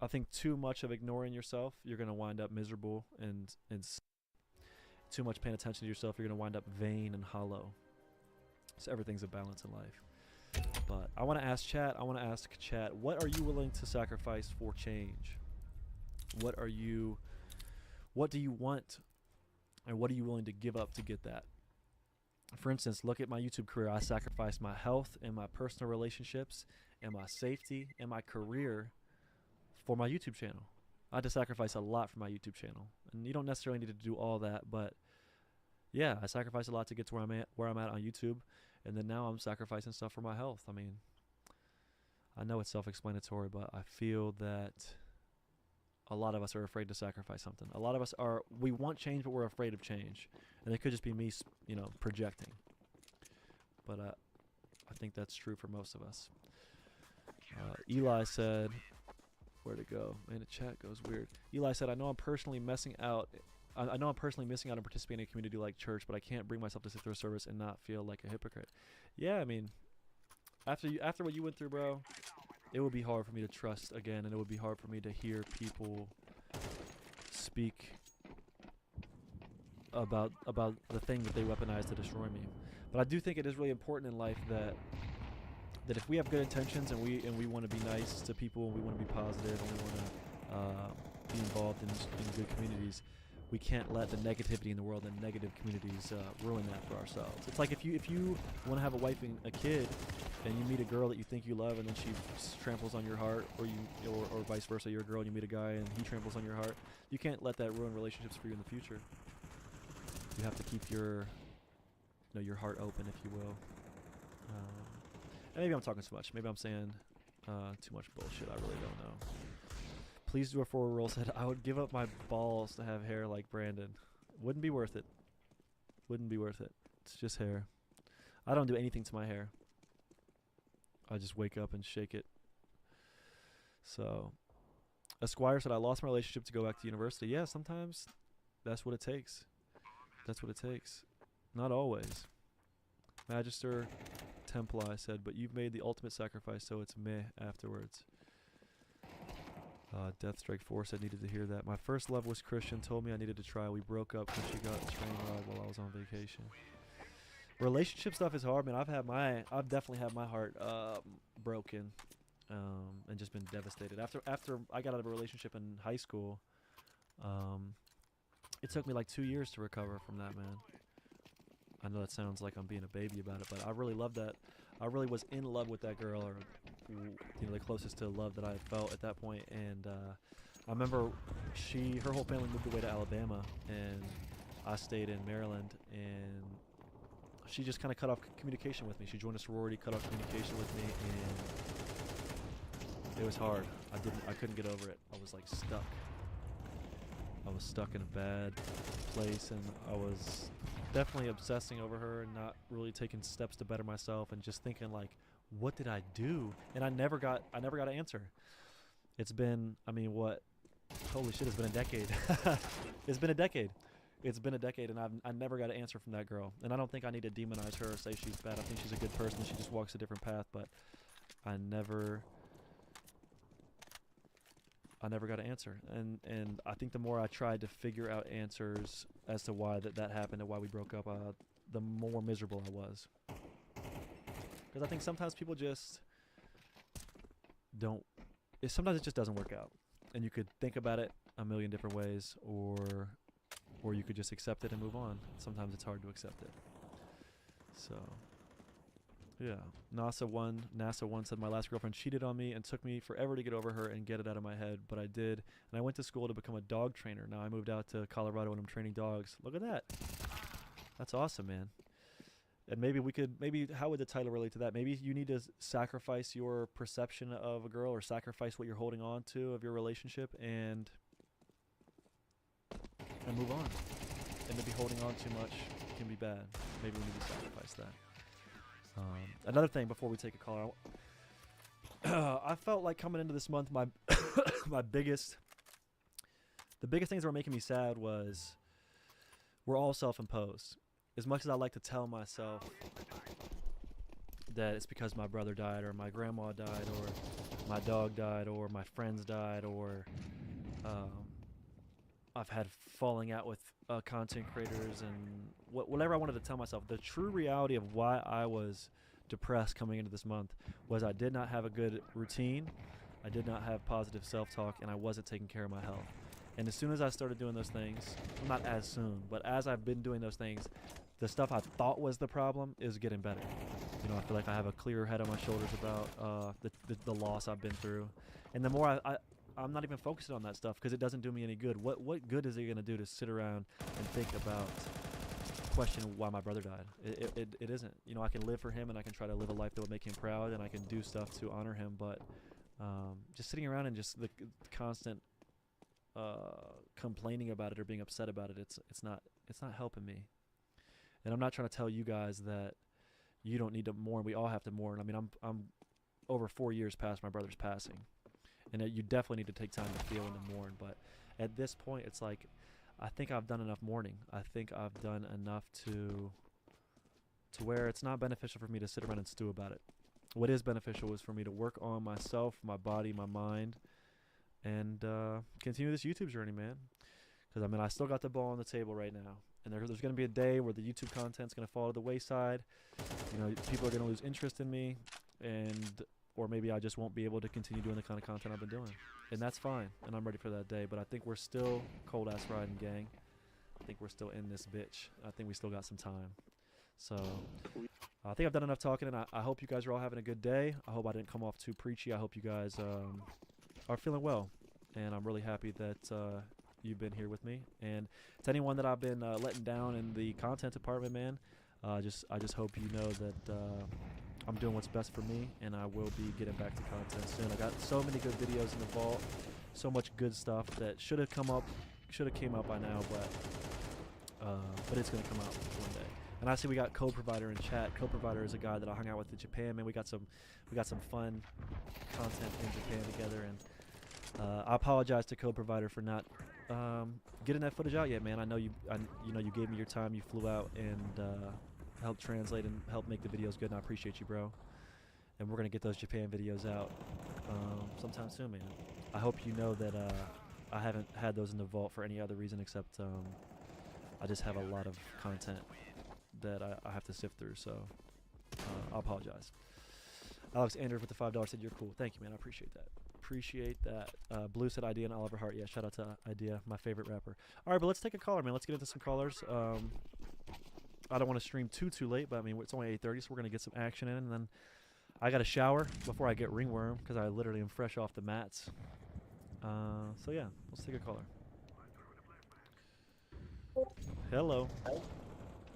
I think too much of ignoring yourself, you're gonna wind up miserable, and too much paying attention to yourself, you're gonna wind up vain and hollow. So everything's a balance in life. But I want to ask chat. What are you willing to sacrifice for change? What are you? What do you want, and what are you willing to give up to get that? For instance, look at my YouTube career. I sacrificed my health and my personal relationships and my safety and my career for my YouTube channel. I had to sacrifice a lot for my YouTube channel, and you don't necessarily need to do all that, but yeah, I sacrificed a lot to get to where I'm at on YouTube, and then now I'm sacrificing stuff for my health. I mean, I know it's self-explanatory, but I feel that a lot of us are afraid to sacrifice something. A lot of us are, we want change, but we're afraid of change. And it could just be me, projecting. But I think that's true for most of us. Eli said, where'd it go? Man, the chat goes weird. Eli said, I know I'm personally missing out on participating in a community like church, but I can't bring myself to sit through a service and not feel like a hypocrite. Yeah, I mean, after what you went through, bro, it would be hard for me to trust again, and it would be hard for me to hear people speak about the thing that they weaponize to destroy me. But I do think it is really important in life that if we have good intentions and we want to be nice to people, and we want to be positive, and we want to be involved in good communities, we can't let the negativity in the world and negative communities ruin that for ourselves. It's like if you want to have a wife and a kid, and you meet a girl that you think you love, and then she tramples on your heart, or vice versa. You're a girl and you meet a guy and he tramples on your heart. You can't let that ruin relationships for you in the future. You have to keep your heart open, if you will. And maybe I'm talking too much. Maybe I'm saying too much bullshit. I really don't know. Please do a forward roll. Said I would give up my balls to have hair like Brandon. Wouldn't be worth it. Wouldn't be worth it. It's just hair. I don't do anything to my hair. I just wake up and shake it. So, Esquire said, I lost my relationship to go back to university. Yeah, sometimes that's what it takes. That's what it takes. Not always. Magister Templi said, but you've made the ultimate sacrifice, so it's meh afterwards. Deathstrike 4 said, needed to hear that. My first love was Christian, told me I needed to try. We broke up because she got a train ride while I was on vacation. Relationship stuff is hard, man. I've definitely had my heart broken, and just been devastated. After I got out of a relationship in high school, it took me like 2 years to recover from that, man. I know that sounds like I'm being a baby about it, but I really loved that. I really was in love with that girl, or the closest to love that I had felt at that point. And I remember her whole family moved away to Alabama, and I stayed in Maryland, and she just kind of cut off communication with me. She joined a sorority, cut off communication with me, and it was hard. I couldn't get over it. I was like stuck. I was stuck in a bad place, and I was definitely obsessing over her and not really taking steps to better myself, and just thinking like, what did I do? And I never got an answer. It's been, I mean, what? Holy shit, it's been a decade. It's been a decade. It's been a decade, and I never got an answer from that girl. And I don't think I need to demonize her or say she's bad. I think she's a good person. She just walks a different path, but I never got an answer. And I think the more I tried to figure out answers as to why that happened and why we broke up, the more miserable I was. Because I think sometimes people just don't. Sometimes it just doesn't work out, and you could think about it a million different ways, or you could just accept it and move on. Sometimes it's hard to accept it. So, yeah. NASA 1 said, my last girlfriend cheated on me and took me forever to get over her and get it out of my head, but I did. And I went to school to become a dog trainer. Now I moved out to Colorado and I'm training dogs. Look at that. That's awesome, man. And maybe how would the title relate to that? Maybe you need to sacrifice your perception of a girl, or sacrifice what you're holding on to of your relationship, and move on. And to be holding on too much can be bad. Maybe we need to sacrifice that. Another thing before we take a call, I felt like coming into this month, the biggest things that were making me sad were all self-imposed. As much as I like to tell myself that it's because my brother died, or my grandma died, or my dog died, or my friends died, or um, I've had falling out with content creators, and whatever I wanted to tell myself. The true reality of why I was depressed coming into this month was I did not have a good routine, I did not have positive self-talk, and I wasn't taking care of my health. And as soon as I started doing those things, well, not as soon, but as I've been doing those things, the stuff I thought was the problem is getting better. You know, I feel like I have a clearer head on my shoulders about the loss I've been through. And the more I'm not even focusing on that stuff because it doesn't do me any good. What good is it going to do to sit around and think about, question why my brother died? It isn't. You know, I can live for him and I can try to live a life that would make him proud and I can do stuff to honor him, but just sitting around and just the constant complaining about it or being upset about it, it's not helping me. And I'm not trying to tell you guys that you don't need to mourn. We all have to mourn. I mean, I'm over 4 years past my brother's passing, and you definitely need to take time to feel and to mourn. But at this point, it's like I think I've done enough mourning. I think I've done enough to where it's not beneficial for me to sit around and stew about it. What is beneficial is for me to work on myself, my body, my mind, and continue this YouTube journey, man. Because I mean, I still got the ball on the table right now, and there's going to be a day where the YouTube content's going to fall to the wayside. You know, people are going to lose interest in me, or maybe I just won't be able to continue doing the kind of content I've been doing, and that's fine. And I'm ready for that day. But I think we're still cold ass riding, gang. I think we're still in this bitch. I think we still got some time. So I think I've done enough talking, and I hope you guys are all having a good day. I hope I didn't come off too preachy. I hope you guys are feeling well, and I'm really happy that you've been here with me. And to anyone that I've been letting down in the content department, man, I just hope you know that I'm doing what's best for me, and I will be getting back to content soon. I got so many good videos in the vault, so much good stuff that should have came out by now, but it's gonna come out one day. And I see we got Co-Provider in chat. Co-Provider is a guy that I hung out with in Japan, man. We got some fun content in Japan together, and I apologize to Co-Provider for not getting that footage out yet, man. I know you gave me your time. You flew out and helped translate and help make the videos good, and I appreciate you, bro. And we're gonna get those Japan videos out sometime soon, man. I hope you know that I haven't had those in the vault for any other reason except I just have a lot of content that I have to sift through, so I apologize. Alex Andrew with the $5 said, "You're cool." Thank you, man. I appreciate that. Appreciate that. Blue said Idea and Oliver Hart. Yeah, shout out to Idea, my favorite rapper. All right, but let's take a caller, man. Let's get into some callers. I don't want to stream too late, but I mean, it's only 8:30, so we're going to get some action in, and then I got to shower before I get ringworm because I literally am fresh off the mats. So yeah, let's take a caller. Hello.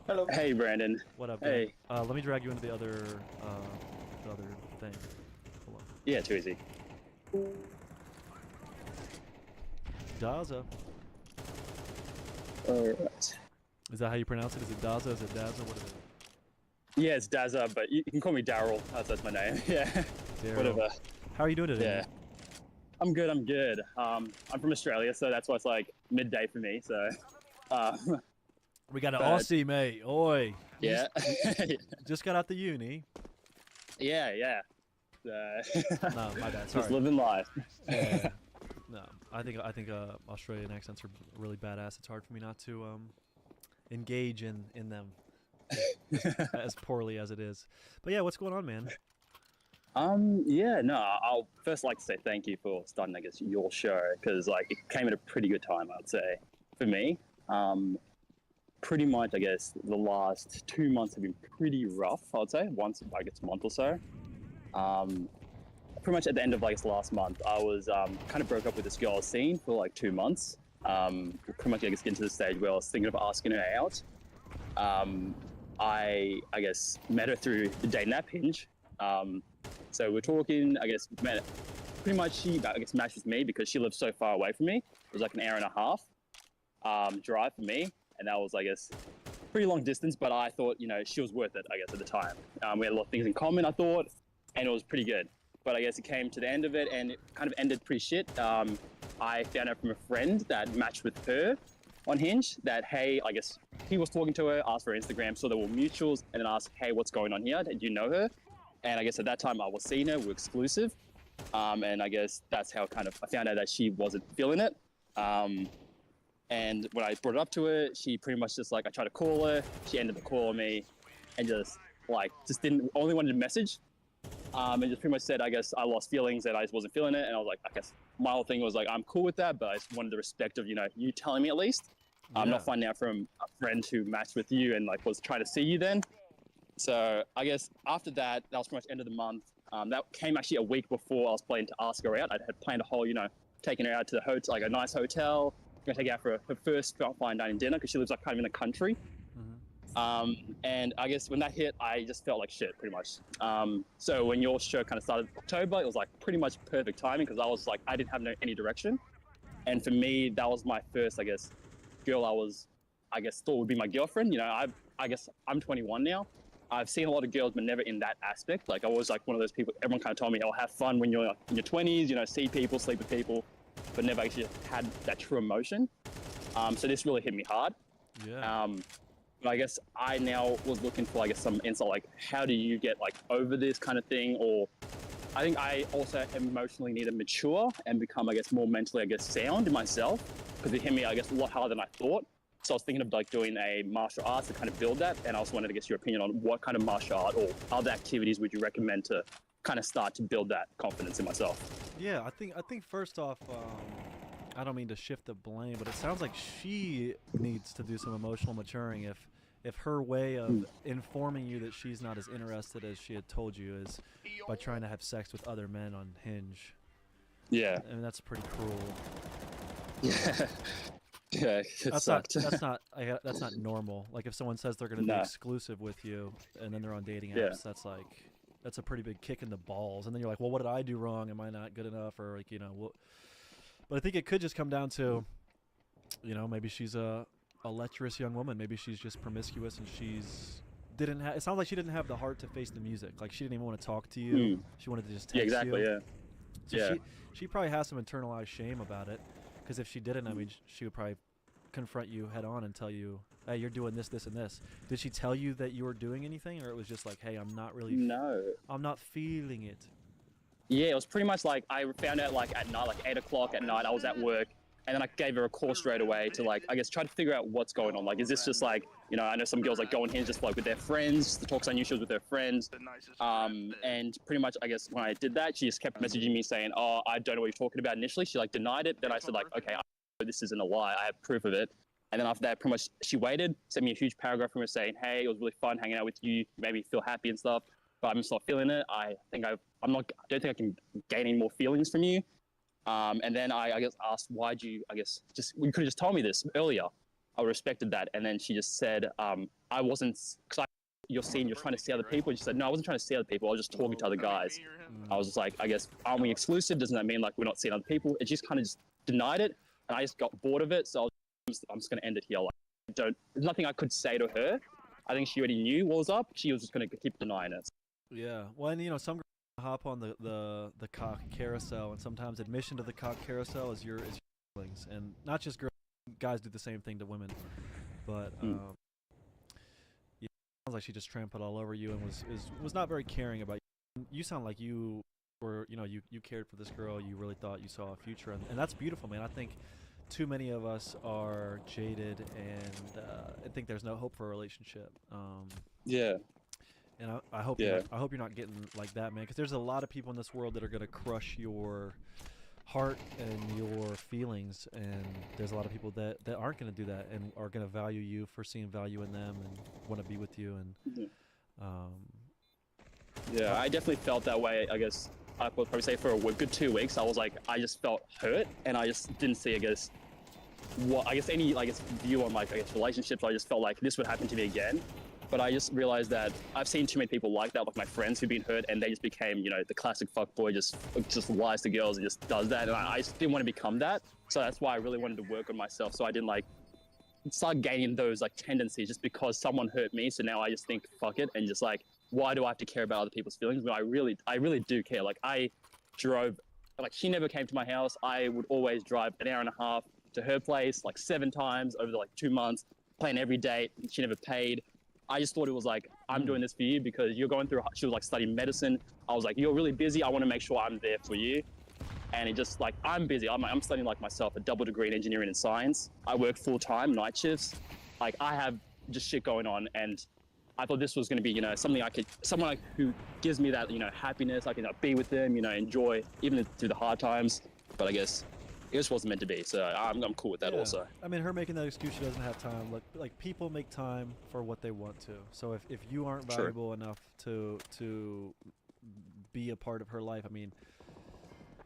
Hello. Hey, Brandon. What up, hey. Let me drag you into the other thing. Hold on. Yeah, too easy. Daza. Alright. Is that how you pronounce it? Is it Daza? Is it Daza? What is it? Yeah, it's Daza, but you can call me Daryl. That's my name. Yeah. Daryl. Whatever. How are you doing today? Yeah. I'm good. I'm from Australia, so that's why it's like midday for me. So. We got an Aussie, mate. Oi. Yeah. Just got out the uni. Yeah. No, my bad. Sorry. Just living life. Yeah. No, I think Australian accents are really badass. It's hard for me not to engage in them as poorly as it is. But yeah, what's going on, man? Yeah, no, I'll first like to say thank you for starting, I guess, your show, because like it came at a pretty good time, I'd say, for me. Pretty much, I guess, the last 2 months have been pretty rough, I'd say, once, I guess, a month or so. Pretty much at the end of, like, last month, I was kind of broke up with this girl I was seeing for, like, 2 months. Pretty much, I guess, getting to the stage where I was thinking of asking her out. I guess, met her through the dating app Hinge. So we're talking, I guess, pretty much she, I guess, matched with me because she lives so far away from me. It was like an hour and a half drive for me. And that was, I guess, pretty long distance, but I thought, you know, she was worth it, I guess, at the time. We had a lot of things in common, I thought, and it was pretty good. But I guess it came to the end of it, and it kind of ended pretty shit. I found out from a friend that matched with her on Hinge that, hey, I guess he was talking to her, asked for her Instagram, so they were mutuals, and then asked, hey, what's going on here? Do you know her? And I guess at that time I was seeing her, we were exclusive. And I guess that's how kind of I found out that she wasn't feeling it. And when I brought it up to her, she pretty much just like I tried to call her, she ended the call on me, and just didn't only wanted to message. And just pretty much said, I guess I lost feelings and I just wasn't feeling it. And I was like, I guess my whole thing was like, I'm cool with that, but I just wanted the respect of, you telling me at least. I'm not finding out from a friend who matched with you and like was trying to see you then. So I guess after that, that was pretty much end of the month. That came actually a week before I was planning to ask her out. I had planned a whole, taking her out to the hotel, like a nice hotel. Gonna take her out for her first fine dining dinner because she lives like kind of in the country. And I guess when that hit, I just felt like shit pretty much. So when your show kind of started in October, it was like pretty much perfect timing because I was like, I didn't have any direction. And for me, that was my first, I guess, girl I thought would be my girlfriend. I guess I'm 21 now. I've seen a lot of girls, but never in that aspect. Like I was like one of those people, everyone kind of told me, oh, have fun when you're in your 20s, see people, sleep with people, but never actually had that true emotion. So this really hit me hard. Yeah. But I guess I now was looking for, I guess, some insight, like how do you get like over this kind of thing? Or I think I also emotionally need to mature and become, I guess, more mentally, I guess, sound in myself because it hit me, I guess, a lot harder than I thought. So I was thinking of like doing a martial arts to kind of build that. And I also wanted to get your opinion on what kind of martial art or other activities would you recommend to kind of start to build that confidence in myself? Yeah, I think first off, I don't mean to shift the blame, but it sounds like she needs to do some emotional maturing if her way of informing you that she's not as interested as she had told you is by trying to have sex with other men on Hinge. Yeah. I mean, that's pretty cruel. Yeah. Yeah, that's not normal. Like if someone says they're going to be exclusive with you and then they're on dating apps, that's a pretty big kick in the balls. And then you're like, well, what did I do wrong? Am I not good enough? Or like, but I think it could just come down to, maybe she's a lecherous young woman. Maybe she's just promiscuous and it sounds like she didn't have the heart to face the music. Like she didn't even want to talk to you. She wanted to just text exactly, you. Yeah. So yeah. She probably has some internalized shame about it. Because if she didn't, I mean, she would probably confront you head on and tell you, hey, you're doing this, this, and this. Did she tell you that you were doing anything? Or it was just like, hey, I'm not really... No. I'm not feeling it. Yeah, it was pretty much like I found out like at night, like 8 o'clock at night, I was at work. And then I gave her a call straight away to like, I guess, try to figure out what's going on. Like, is this just like, I know some girls like go on Hinge just like with their friends, the talks I knew she was with her friends. And pretty much, I guess when I did that, she just kept messaging me saying, oh, I don't know what you're talking about initially. She like denied it. Then I said like, okay, I know this isn't a lie. I have proof of it. And then after that, pretty much she waited, sent me a huge paragraph from her saying, hey, it was really fun hanging out with you. Made me feel happy and stuff, but I'm just not feeling it. I don't think I can gain any more feelings from you. And then I guess asked, why'd you, you could have just told me this earlier. I respected that. And then she just said, I wasn't, because you're trying to see other people. And she said, no, I wasn't trying to see other people. I was just talking to other guys. I was just like, I guess, aren't we exclusive? Doesn't that mean like we're not seeing other people? And she just kind of just denied it. And I just got bored of it. So I'm just going to end it here. Like, there's nothing I could say to her. I think she already knew what was up. She was just going to keep denying it. Yeah. Well, and some hop on the cock carousel, and sometimes admission to the cock carousel is your feelings, and not just girls, guys do the same thing to women. But yeah, it sounds like she just trampled all over you and was not very caring about you. You sound like you were, you cared for this girl. You really thought you saw a future, and that's beautiful, man. I think too many of us are jaded and I think there's no hope for a relationship. Yeah. And I hope you're not getting like that, man. Because there's a lot of people in this world that are gonna crush your heart and your feelings, and there's a lot of people that aren't gonna do that and are gonna value you for seeing value in them and want to be with you. And yeah, I definitely felt that way. I guess I would probably say for a good 2 weeks, I was like, I just felt hurt, and I just didn't see, any view on relationships. I just felt like this would happen to me again. But I just realized that I've seen too many people like that, like my friends who've been hurt, and they just became, the classic fuckboy, just lies to girls and just does that. And I just didn't want to become that. So that's why I really wanted to work on myself. So I didn't start gaining those tendencies just because someone hurt me. So now I just think, fuck it, and just why do I have to care about other people's feelings? But I really do care. I drove, she never came to my house. I would always drive an hour and a half to her place, 7 times over the 2 months, plan every date. She never paid. I just thought it was I'm doing this for you because you're going through. She was like studying medicine. I was like, you're really busy. I want to make sure I'm there for you. And it just like, I'm busy. I'm studying like myself, a double degree in engineering and science. I work full time, night shifts. Like I have just shit going on, and I thought this was going to be, something someone like who gives me that, happiness. I can be with them, enjoy even through the hard times. But I guess it just wasn't meant to be. So I'm cool with that also. I mean, her making that excuse she doesn't have time. Like people make time for what they want to. So if you aren't valuable enough to be a part of her life, I mean,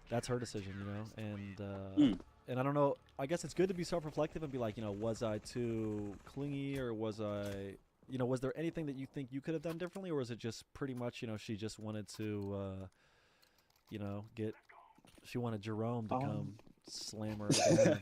that's her decision, and I don't know. I guess it's good to be self-reflective and be like, was I too clingy, or was I, was there anything that you think you could have done differently, or was it just pretty much, she just wanted to, she wanted Jerome to come slam her down?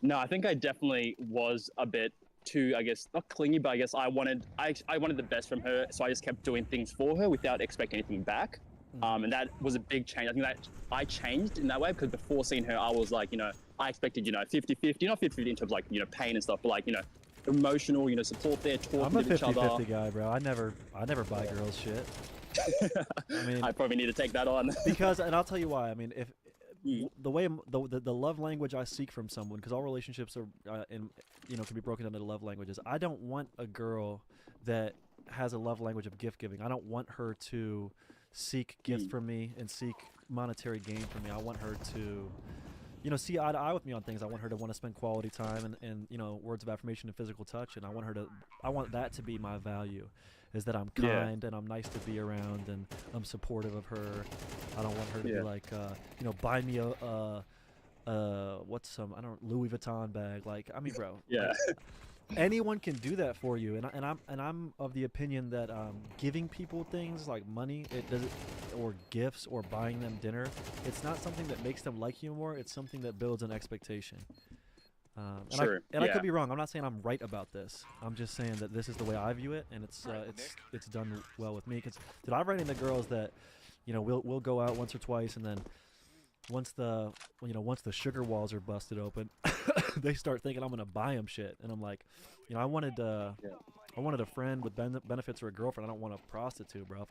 No, I think I definitely was a bit too, I guess, not clingy, but I guess I wanted the best from her, so I just kept doing things for her without expecting anything back. And that was a big change. I think that I changed in that way, because before seeing her, I was like, I expected, 50-50, not 50-50 in terms of like, pain and stuff, but like, emotional, support there, talking to each other. I'm a 50-50 guy, bro. I never buy girls shit. I mean, I probably need to take that on. Because, and I'll tell you why. I mean, if the way the love language I seek from someone, because all relationships are, can be broken down into love languages. I don't want a girl that has a love language of gift giving. I don't want her to seek gifts from me and seek monetary gain from me. I want her to, see eye to eye with me on things. I want her to want to spend quality time and words of affirmation and physical touch. And I want that to be my value, is that I'm kind and I'm nice to be around and I'm supportive of her. I don't want her to be like, buy me Louis Vuitton bag. Like, I mean, bro. Yeah. Like, anyone can do that for you, and I'm of the opinion that giving people things like money, or gifts, or buying them dinner, it's not something that makes them like you more. It's something that builds an expectation. I could be wrong. I'm not saying I'm right about this. I'm just saying that this is the way I view it, and it's done well with me. Because I've run into girls that, we'll go out once or twice, and then once the sugar walls are busted open, they start thinking I'm gonna buy them shit, and I'm like, I wanted a friend with benefits or a girlfriend. I don't want a prostitute, bro.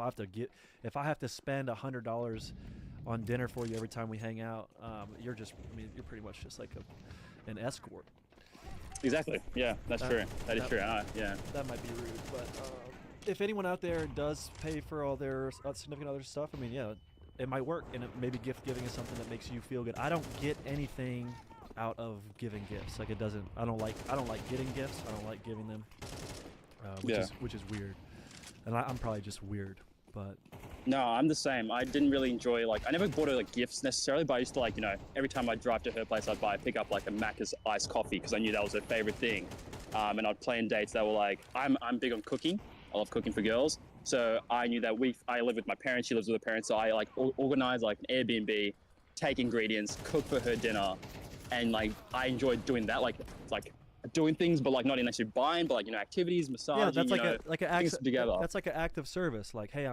If I have to spend $100 on dinner for you every time we hang out, you're pretty much just like an escort. Exactly. Yeah, that's true. That is true. Yeah. That might be rude, but if anyone out there does pay for all their significant other stuff, I mean, yeah, it might work, and maybe gift giving is something that makes you feel good. I don't get anything out of giving gifts. Like, I don't like getting gifts. I don't like giving them, which is weird. And I'm probably just weird, but no, I'm the same. I didn't really enjoy, like, I never bought her like gifts necessarily, but I used to, like, every time I drive to her place, I'd pick up like a Macca's iced coffee, because I knew that was her favorite thing. And I'd plan dates that were like, I'm big on cooking. I love cooking for girls. So I knew that I live with my parents, she lives with her parents, so I like organize like an Airbnb, take ingredients, cook for her dinner, and like I enjoyed doing that, like doing things, but like not in actually buying, but like activities, massaging. Yeah, that's like an act together. That's like an act of service. Like, hey,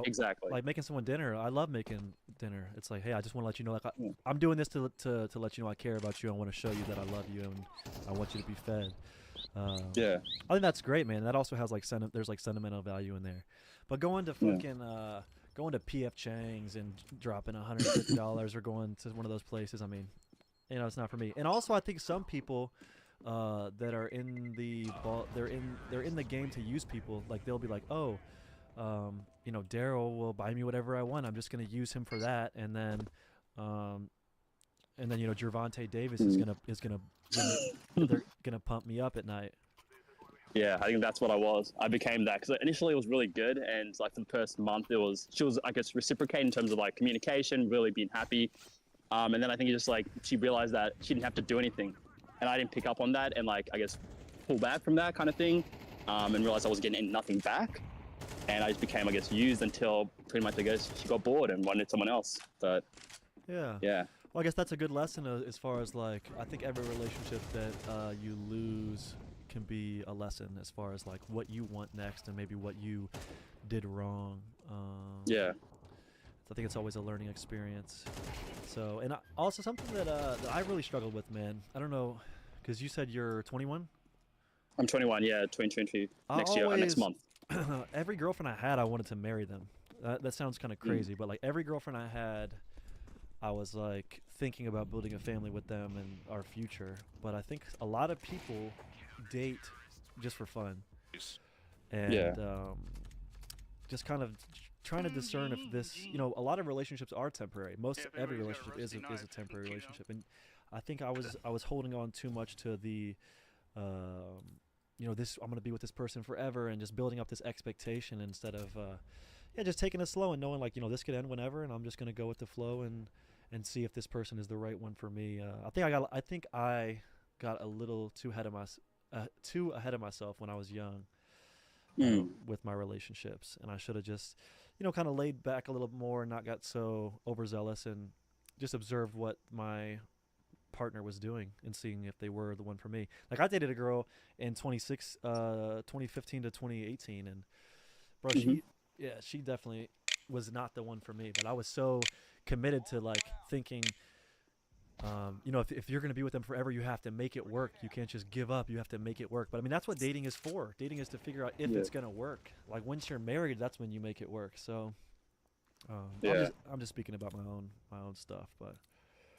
exactly like making someone dinner. I love making dinner. It's like, hey, I just want to let you know, like I'm doing this to let you know I care about you. I want to show you that I love you and I want you to be fed. Yeah, I think that's great, man. That also has like there's like sentimental value in there. But going to fucking going to PF Chang's and dropping $150 or going to one of those places, I mean, it's not for me. And also, I think some people that are in the they're in the game to use people. Like, they'll be like, oh, Daryl will buy me whatever I want. I'm just gonna use him for that, and then Gervonta Davis is gonna they're gonna pump me up at night. Yeah, I think that's what I was. I became that, because initially it was really good, and like for the first month she was I guess reciprocating in terms of like communication, really being happy, and then I think she realized that she didn't have to do anything, and I didn't pick up on that, and like I guess pull back from that kind of thing, and realized I was getting nothing back, and I just became, I guess, used until pretty much, I guess, she got bored and wanted someone else. But yeah. Well, I guess that's a good lesson as far as like, I think every relationship that you lose can be a lesson as far as like what you want next and maybe what you did wrong. Yeah. I think it's always a learning experience. So, and also something that I really struggled with, man. I don't know, because you said you're 21? I'm 21, yeah, 2020 next month. every girlfriend I had, I wanted to marry them. That sounds kind of Mm. crazy, but like every girlfriend I had, I was like thinking about building a family with them and our future. But I think a lot of people date just for fun Yeah. and just kind of trying to discern if this, a lot of relationships are temporary. Most every relationship is a temporary relationship, and I think I was holding on too much to the this I'm gonna be with this person forever and just building up this expectation instead of yeah, just taking it slow and knowing like this could end whenever, and I'm just gonna go with the flow and see if this person is the right one for me. I think I got a little too ahead of myself when I was young Mm. with my relationships, and I should have just kind of laid back a little more and not got so overzealous and just observed what my partner was doing and seeing if they were the one for me. Like I dated a girl in 2015 to 2018, and bro, Hmm. she definitely was not the one for me. But I was so committed to like thinking, if you're gonna be with them forever, you have to make it work. You can't just give up. You have to make it work. But I mean, that's what dating is for. Dating is to figure out if Yeah. it's gonna work. Like once you're married, that's when you make it work. So Yeah. I'm just speaking about my own stuff, but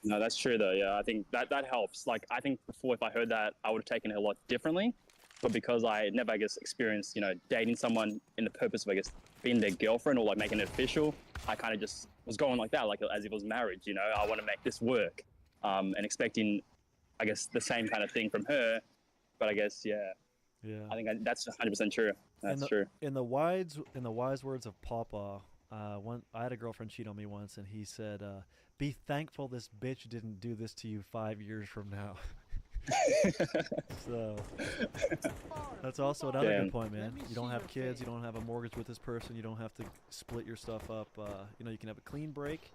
No, that's true though. Yeah, I think that helps. Like, I think before, if I heard that, I would have taken it a lot differently. But because I never, I guess, experienced, dating someone in the purpose of, I guess, being their girlfriend or like making it official, I kind of just was going like that, like as if it was marriage. I want to make this work, and expecting, I guess, the same kind of thing from her. But I guess, yeah, yeah. I think that's 100% true. in That's the true. in the wise words of Papa, I had a girlfriend cheat on me once, and he said, "Be thankful this bitch didn't do this to you 5 years from now." So that's also another good Damn. point, man. You don't have kids, you don't have a mortgage with this person, you don't have to split your stuff up. You can have a clean break,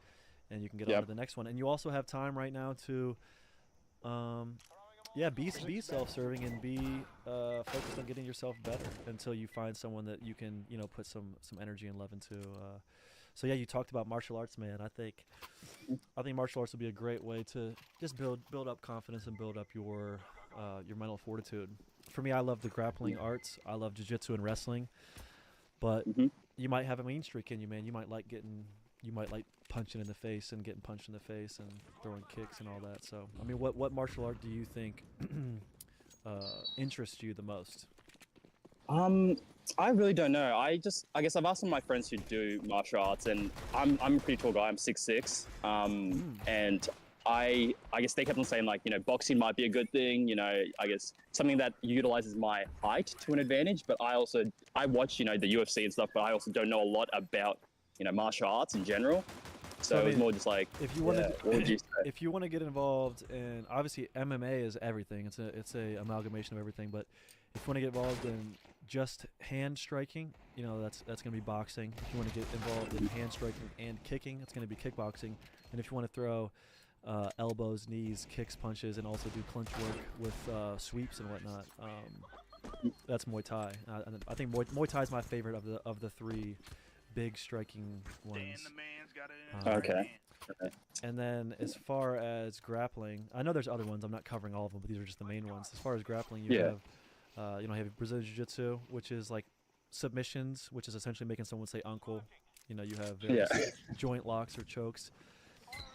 and you can get on Yep. to the next one, and you also have time right now to, um, yeah, be self-serving and be focused on getting yourself better until you find someone that you can put some energy and love into. So yeah, you talked about martial arts, man. I think martial arts would be a great way to just build up confidence and build up your mental fortitude. For me, I love the grappling arts. I love jiu-jitsu and wrestling, but Hmm. you might have a mean streak in you, man. You might like punching in the face and getting punched in the face and throwing kicks and all that. So, I mean, what martial art do you think interests you the most? Um, I really don't know. I guess I've asked some of my friends who do martial arts, and I'm a pretty tall guy. I'm 6'6". Mm. And I guess they kept on saying like, boxing might be a good thing. I guess something that utilizes my height to an advantage. But I watch the UFC and stuff, but I also don't know a lot about martial arts in general. So So I it was mean, more just like, if you want yeah, what would to you say? if you want to get involved in, obviously MMA is everything. It's a amalgamation of everything. But if you want to get involved in just hand striking, that's going to be boxing. If you want to get involved in hand striking and kicking, it's going to be kickboxing. And if you want to throw elbows, knees, kicks, punches, and also do clinch work with sweeps and whatnot, that's Muay Thai. I think Muay Thai is my favorite of the three big striking ones. Okay. Okay. And then as far as grappling, I know there's other ones. I'm not covering all of them, but these are just the main ones. As far as grappling, Yeah. you have Brazilian Jiu-Jitsu, which is like submissions, which is essentially making someone say uncle. You have Yeah. various joint locks or chokes,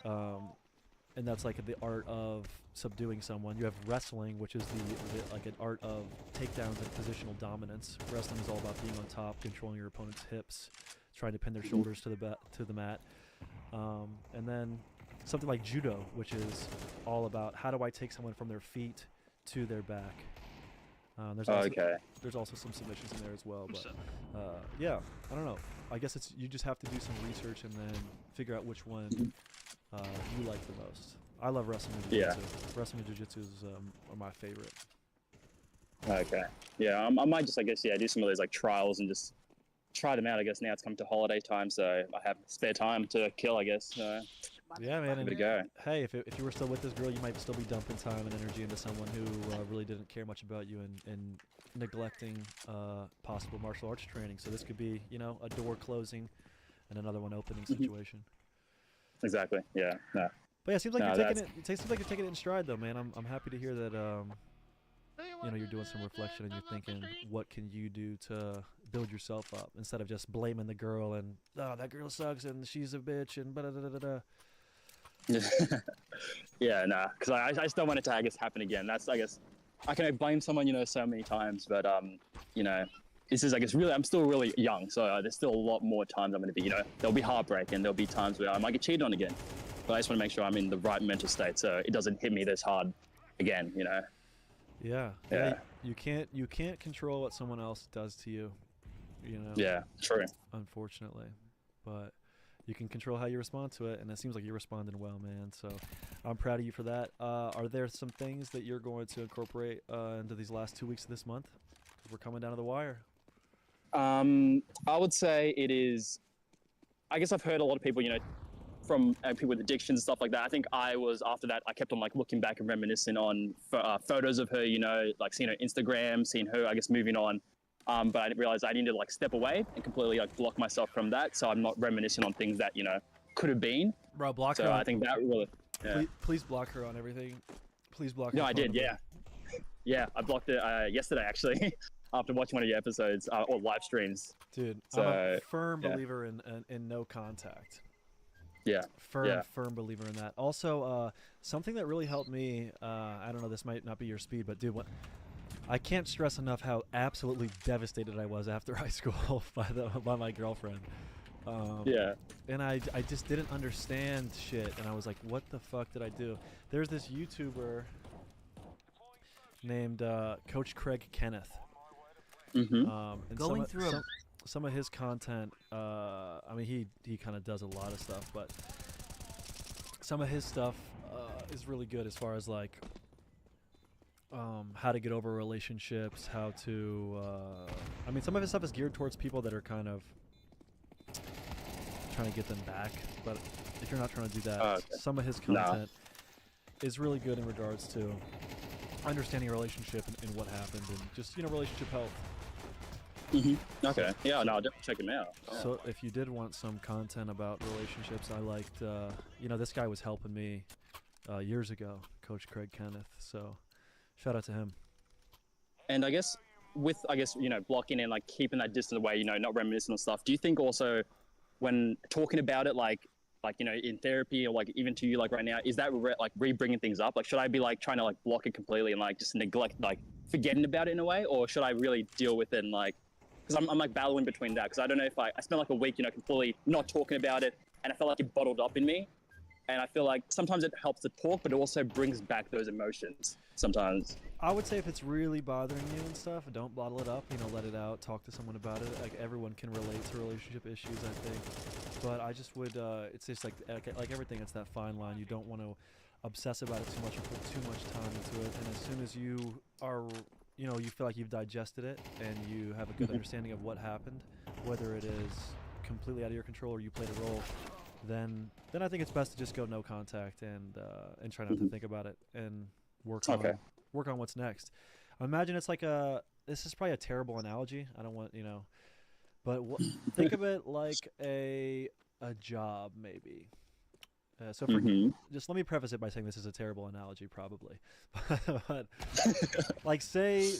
and that's like the art of subduing someone. You have wrestling, which is the like an art of takedowns and positional dominance. Wrestling is all about being on top, controlling your opponent's hips, trying to pin their shoulders to the mat. And then something like judo, which is all about how do I take someone from their feet to their back. There's also Okay. there's also some submissions in there as well, but yeah, I don't know. I guess you just have to do some research and then figure out which one you like the most. I love wrestling and Yeah. jiu-jitsu. Wrestling and jiu-jitsu are my favorite. Okay. Yeah. I might just, I guess, yeah, do some of those like trials and just try them out. I guess now it's come to holiday time, so I have spare time to kill, I guess. So Yeah, man. give it a And go. hey, if you were still with this girl, you might still be dumping time and energy into someone who really didn't care much about you and neglecting possible martial arts training. So this could be, a door closing and another one opening Mhm. situation. Exactly. Yeah. No. But yeah, it seems like No, you're taking that's it. It seems like you're taking it in stride, though, man. I'm happy to hear that. you know, you're doing some reflection and you're thinking, what can you do to build yourself up instead of just blaming the girl and, oh, that girl sucks and she's a bitch and da da da da da. Yeah, nah, because I just don't want it to, I guess, happen again. That's, I guess, I can blame someone, you know, so many times, but you know, this is, I guess, really, I'm still really young, so there's still a lot more times I'm going to be, you know, there'll be heartbreak and there'll be times where I might get cheated on again, but I just want to make sure I'm in the right mental state so it doesn't hit me this hard again, you know. Yeah. Yeah. You can't control what someone else does to you, you know. Yeah, true. Unfortunately, but you can control how you respond to it, and it seems like you're responding well, man. So I'm proud of you for that. Are there some things that you're going to incorporate into these last 2 weeks of this month? 'Cause we're coming down to the wire. I would say it is. I guess I've heard a lot of people, you know, from people with addictions and stuff like that. I think I was after that. I kept on like looking back and reminiscing on photos of her, you know, like seeing her Instagram, seeing her, I guess, moving on. But I realized I needed to like step away and completely like block myself from that, so I'm not reminiscing on things that, you know, could have been. Bro, block her. So I think that really. Yeah. Please block her on everything. Please block her. No, I did. Yeah, yeah. I blocked it yesterday actually, after watching one of your episodes or live streams. Dude, So, I'm a firm yeah. believer in no contact. Yeah. Firm believer in that. Also, something that really helped me. I don't know. This might not be your speed, but dude, I can't stress enough how absolutely devastated I was after high school by my girlfriend. Yeah. And I just didn't understand shit, and I was like, what the fuck did I do? There's this YouTuber named Coach Craig Kenneth. Mm-hmm. And Going through some of his content, I mean, he kind of does a lot of stuff, but some of his stuff is really good as far as like how to get over relationships, how to I mean, some of his stuff is geared towards people that are kind of trying to get them back, but if you're not trying to do that, Okay. some of his content is really good in regards to understanding a relationship and what happened and just, you know, relationship health. Mm-hmm. Okay. Yeah. No, I'll definitely check him out. Yeah. So if you did want some content about relationships, I liked you know, this guy was helping me years ago, Coach Craig Kenneth, so shout out to him. And I guess you know, blocking and like keeping that distance away, you know, not reminiscing on stuff. Do you think also when talking about it, like you know, in therapy or like even to you like right now, is that like re-bringing things up? Like, should I be like trying to like block it completely and like just neglect, like forgetting about it in a way, or should I really deal with it and like, because I'm like battling between that, because I don't know if I spent like a week, you know, completely not talking about it, and I felt like it bottled up in me, and I feel like sometimes it helps to talk, but it also brings back those emotions sometimes. I would say if it's really bothering you and stuff, don't bottle it up, you know, let it out, talk to someone about it. Like, everyone can relate to relationship issues, I think. But I just would, it's just like everything, it's that fine line. You don't want to obsess about it too much or put too much time into it. And as soon as you are, you know, you feel like you've digested it and you have a good understanding of what happened, whether it is completely out of your control or you played a role, then I think it's best to just go no contact and try not to think about it and work on what's next. Imagine it's like this is probably a terrible analogy. I don't want, you know, but think of it like a job maybe. So for, just let me preface it by saying this is a terrible analogy probably. But like say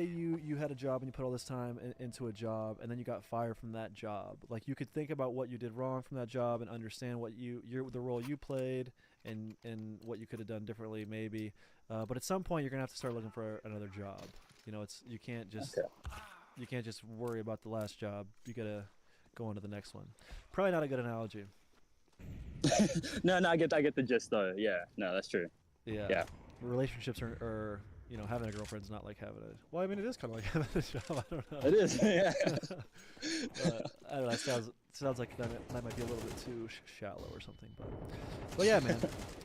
you had a job and you put all this time into a job and then you got fired from that job. Like, you could think about what you did wrong from that job and understand what the role you played and what you could have done differently maybe. But at some point you're gonna have to start looking for another job. You know, you can't just worry about the last job. You gotta go on to the next one. Probably not a good analogy. No, I get the gist though. Yeah, no, that's true. Yeah. Relationships are, you know, having a girlfriend's not like having a. Well, I mean, it is kind of like having a job. I don't know. It is. Yeah. I don't know. It sounds like that might be a little bit too shallow or something. But yeah, man.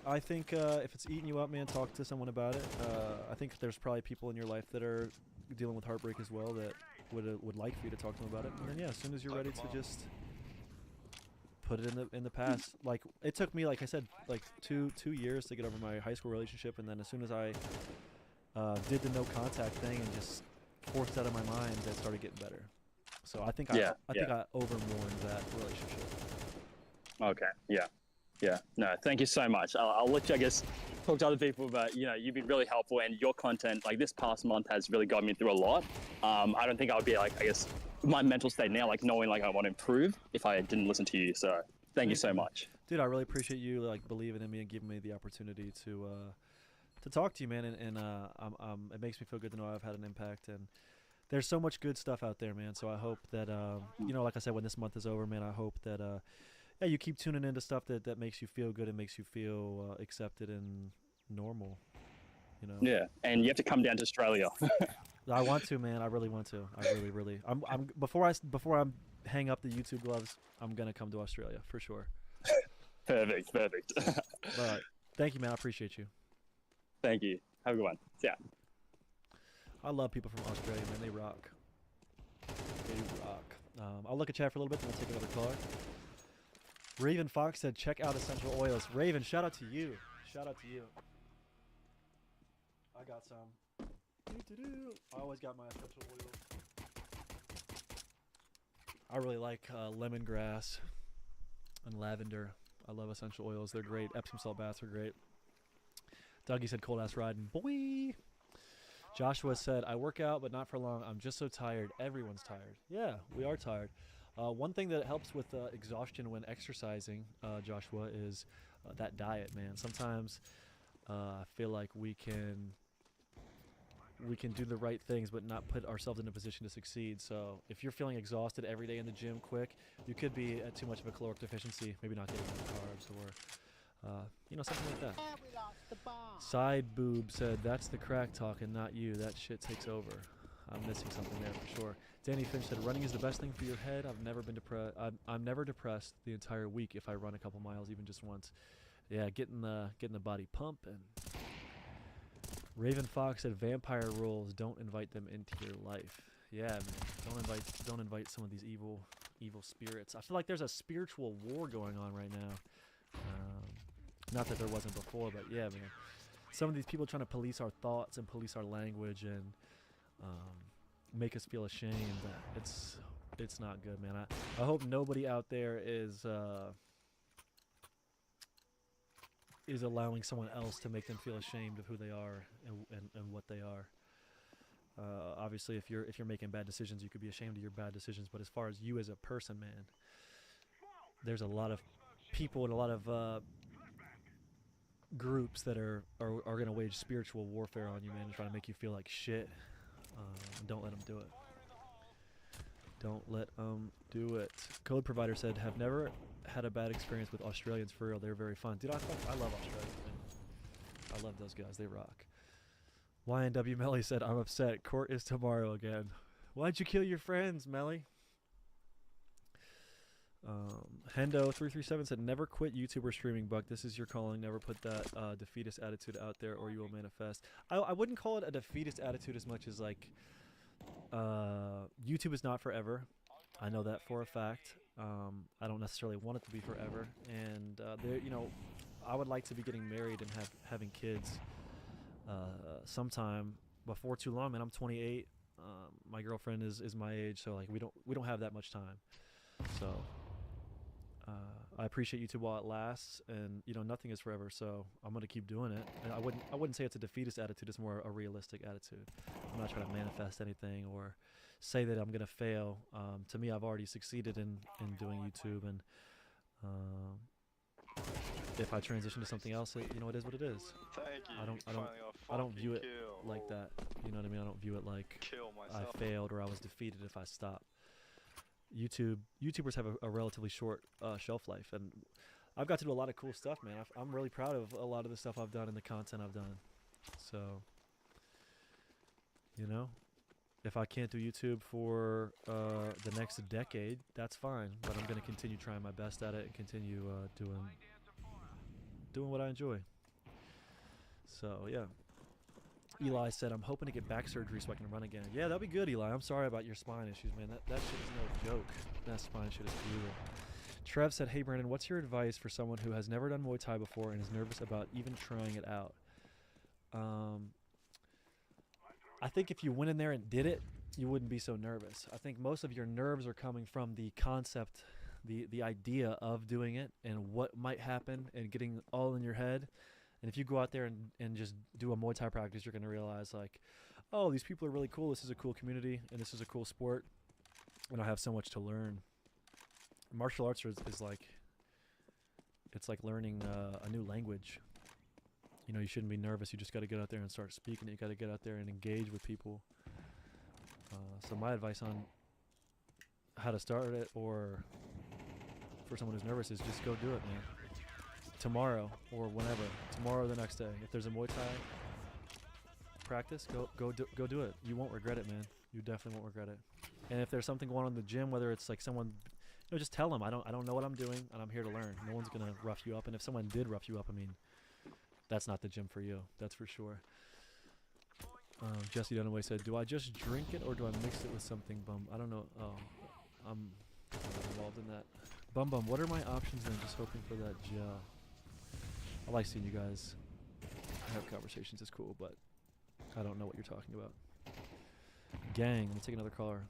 I think if it's eating you up, man, talk to someone about it. I think there's probably people in your life that are dealing with heartbreak as well that would like for you to talk to them about it. And then yeah, as soon as you're ready to just put it in the past. Like, it took me, like I said, like two years to get over my high school relationship, and then as soon as I did the no contact thing and just forced out of my mind, that started getting better. So I think I overmourned that relationship. Okay. Yeah. Yeah, no, thank you so much. I'll let you, I guess, talk to other people, but you've been really helpful, and your content, like this past month, has really got me through a lot. I don't think I would be like, I guess, my mental state now, like knowing like I want to improve if I didn't listen to you. So thank you Thank so you, much. dude. I really appreciate you like believing in me and giving me the opportunity to talk to you, man. And it makes me feel good to know I've had an impact. And there's so much good stuff out there, man. So I hope that like I said, when this month is over, man, I hope that yeah, you keep tuning into stuff that makes you feel good and makes you feel accepted and normal. You know. Yeah, and you have to come down to Australia. I want to, man. I really want to. I really, really. I'm before I hang up the YouTube gloves, I'm gonna come to Australia for sure. Perfect, perfect. So, all right. Thank you, man. I appreciate you. Thank you. Have a good one. Yeah. I love people from Australia, man. They rock. They rock. I'll look at chat for a little bit, then we'll take another caller. Raven Fox said, check out essential oils. Raven, shout out to you. Shout out to you. I got some. I always got my essential oils. I really like lemongrass and lavender. I love essential oils. They're great. Epsom salt baths are great. Dougie said, cold ass riding. Boy. Joshua said, I work out, but not for long. I'm just so tired. Everyone's tired. Yeah, we are tired. One thing that helps with exhaustion when exercising, Joshua, is that diet, man. Sometimes I feel like we can do the right things but not put ourselves in a position to succeed. So if you're feeling exhausted every day in the gym quick, you could be at too much of a caloric deficiency, maybe not getting enough carbs or something like that. Side boob said, that's the crack talking, not you. That shit takes over. I'm missing something there for sure. Danny Finch said, running is the best thing for your head. I've never been depressed. I'm never depressed the entire week if I run a couple miles, even just once. Yeah, getting the body pumping. Raven Fox said, vampire rules. Don't invite them into your life. Yeah, man. Don't invite some of these evil spirits. I feel like there's a spiritual war going on right now. Not that there wasn't before, but yeah, man. Some of these people trying to police our thoughts and police our language and make us feel ashamed. It's not good, man. I hope nobody out there is allowing someone else to make them feel ashamed of who they are and what they are. Obviously, if you're making bad decisions, you could be ashamed of your bad decisions. But as far as you as a person, man, there's a lot of people and a lot of groups that are going to wage spiritual warfare on you, man, and trying to make you feel like shit. Don't let them do it. Don't let them do it. Code Provider said, have never had a bad experience with Australians for real. They're very fun. Dude, I love Australians, man. I love those guys. They rock. YNW Melly said, I'm upset. Court is tomorrow again. Why'd you kill your friends, Melly? Hendo337 said, never quit YouTube or streaming, Buck. This is your calling. Never put that defeatist attitude out there or you will manifest. I wouldn't call it a defeatist attitude as much as like YouTube is not forever. I know that for a fact. I don't necessarily want it to be forever. And I would like to be getting married and having kids sometime before too long, man. I'm 28. My girlfriend is my age, so like we don't have that much time. So I appreciate YouTube while it lasts, and nothing is forever, so I'm gonna keep doing it. And I wouldn't say it's a defeatist attitude. It's more a realistic attitude. I'm not trying to manifest anything or say that I'm gonna fail. To me, I've already succeeded in doing YouTube, and if I transition to something else, it is what it is. Thank you. I don't view it like that. You know what I mean? I don't view it like I failed or I was defeated if I stop. YouTubers have a relatively short shelf life, and I've got to do a lot of cool stuff, man. I'm really proud of a lot of the stuff I've done and the content I've done. So, if I can't do YouTube for the next decade, that's fine. But I'm going to continue trying my best at it and continue doing what I enjoy. So, yeah. Eli said, I'm hoping to get back surgery so I can run again. Yeah, that'd be good, Eli. I'm sorry about your spine issues, man. That shit is no joke. That spine shit is brutal. Trev said, hey, Brandon, what's your advice for someone who has never done Muay Thai before and is nervous about even trying it out? I think if you went in there and did it, you wouldn't be so nervous. I think most of your nerves are coming from the concept the idea of doing it and what might happen and getting all in your head. And if you go out there and just do a Muay Thai practice, you're going to realize, like, oh, these people are really cool. This is a cool community, and this is a cool sport, and I have so much to learn. Martial arts is like, it's like learning a new language. You know, you shouldn't be nervous. You just got to get out there and start speaking. You got to get out there and engage with people. So my advice on how to start it, or for someone who's nervous, is just go do it, man. Tomorrow or whenever. Tomorrow or the next day. If there's a Muay Thai practice, go do it. You won't regret it, man. You definitely won't regret it. And if there's something going on in the gym, whether it's like someone, you know, just tell them I don't know what I'm doing and I'm here to learn. No one's gonna rough you up. And if someone did rough you up, I mean, that's not the gym for you. That's for sure. Jesse Dunaway said, "Do I just drink it or do I mix it with something?" Bum, I don't know. Oh, I'm not involved in that. Bum, what are my options then? Just hoping for that gel. I like seeing you guys have conversations. It's cool, but I don't know what you're talking about. Gang, let me take another caller.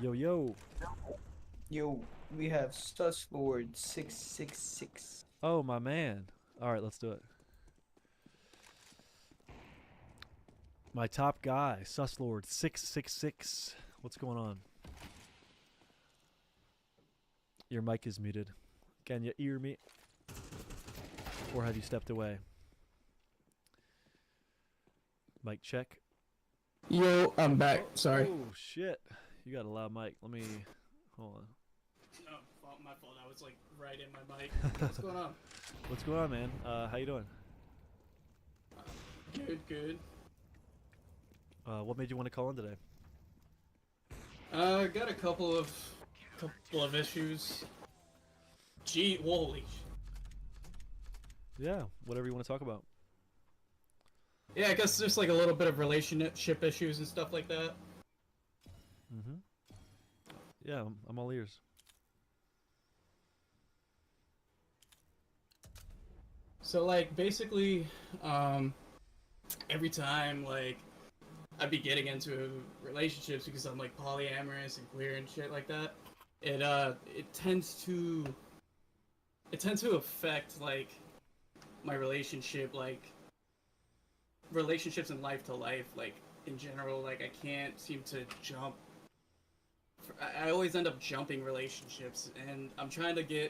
Yo. Yo, we have Sus Lord 666. Oh, my man. All right, let's do it. My top guy, Sus Lord 666. What's going on? Your mic is muted. Can you hear me? Or have you stepped away? Mic check. Yo, I'm back. Sorry. Oh, shit. You got a loud mic. Let me... Hold on. No, my fault. I was like right in my mic. What's going on? What's going on, man? How you doing? Good. What made you want to call in today? Got a couple of issues. Gee, holy. Yeah, whatever you want to talk about. Yeah, I guess there's like a little bit of relationship issues and stuff like that. Mm-hmm. Yeah, I'm all ears. So like basically, every time like I'd be getting into relationships because I'm like polyamorous and queer and shit like that, it tends to affect like my relationships in life to life, like in general. Like I can't seem to jump. I always end up jumping relationships, and I'm trying to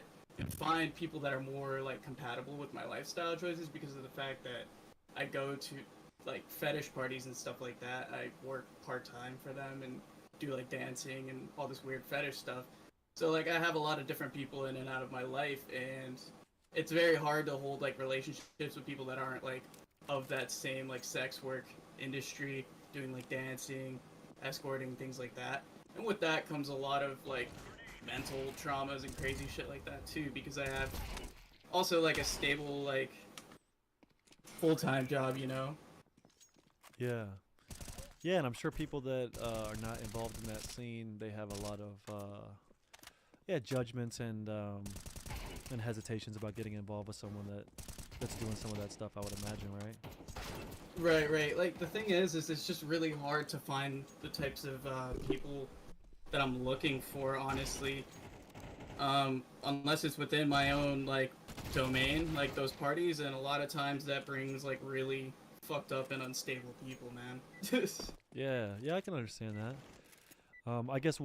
find people that are more like compatible with my lifestyle choices, because of the fact that I go to like fetish parties and stuff like that. I work part-time for them and do like dancing and all this weird fetish stuff. So like I have a lot of different people in and out of my life, and it's very hard to hold like relationships with people that aren't like of that same like sex work industry, doing like dancing, escorting, things like that. And with that comes a lot of like mental traumas and crazy shit like that too, because I have also like a stable like full-time job, you know. Yeah, and I'm sure people that are not involved in that scene, they have a lot of judgments and hesitations about getting involved with someone that's doing some of that stuff, I would imagine, right? Right. Like the thing is it's just really hard to find the types of people that I'm looking for, honestly. Unless it's within my own like domain, like those parties, and a lot of times that brings like really fucked up and unstable people, man. Yeah, I can understand that. I guess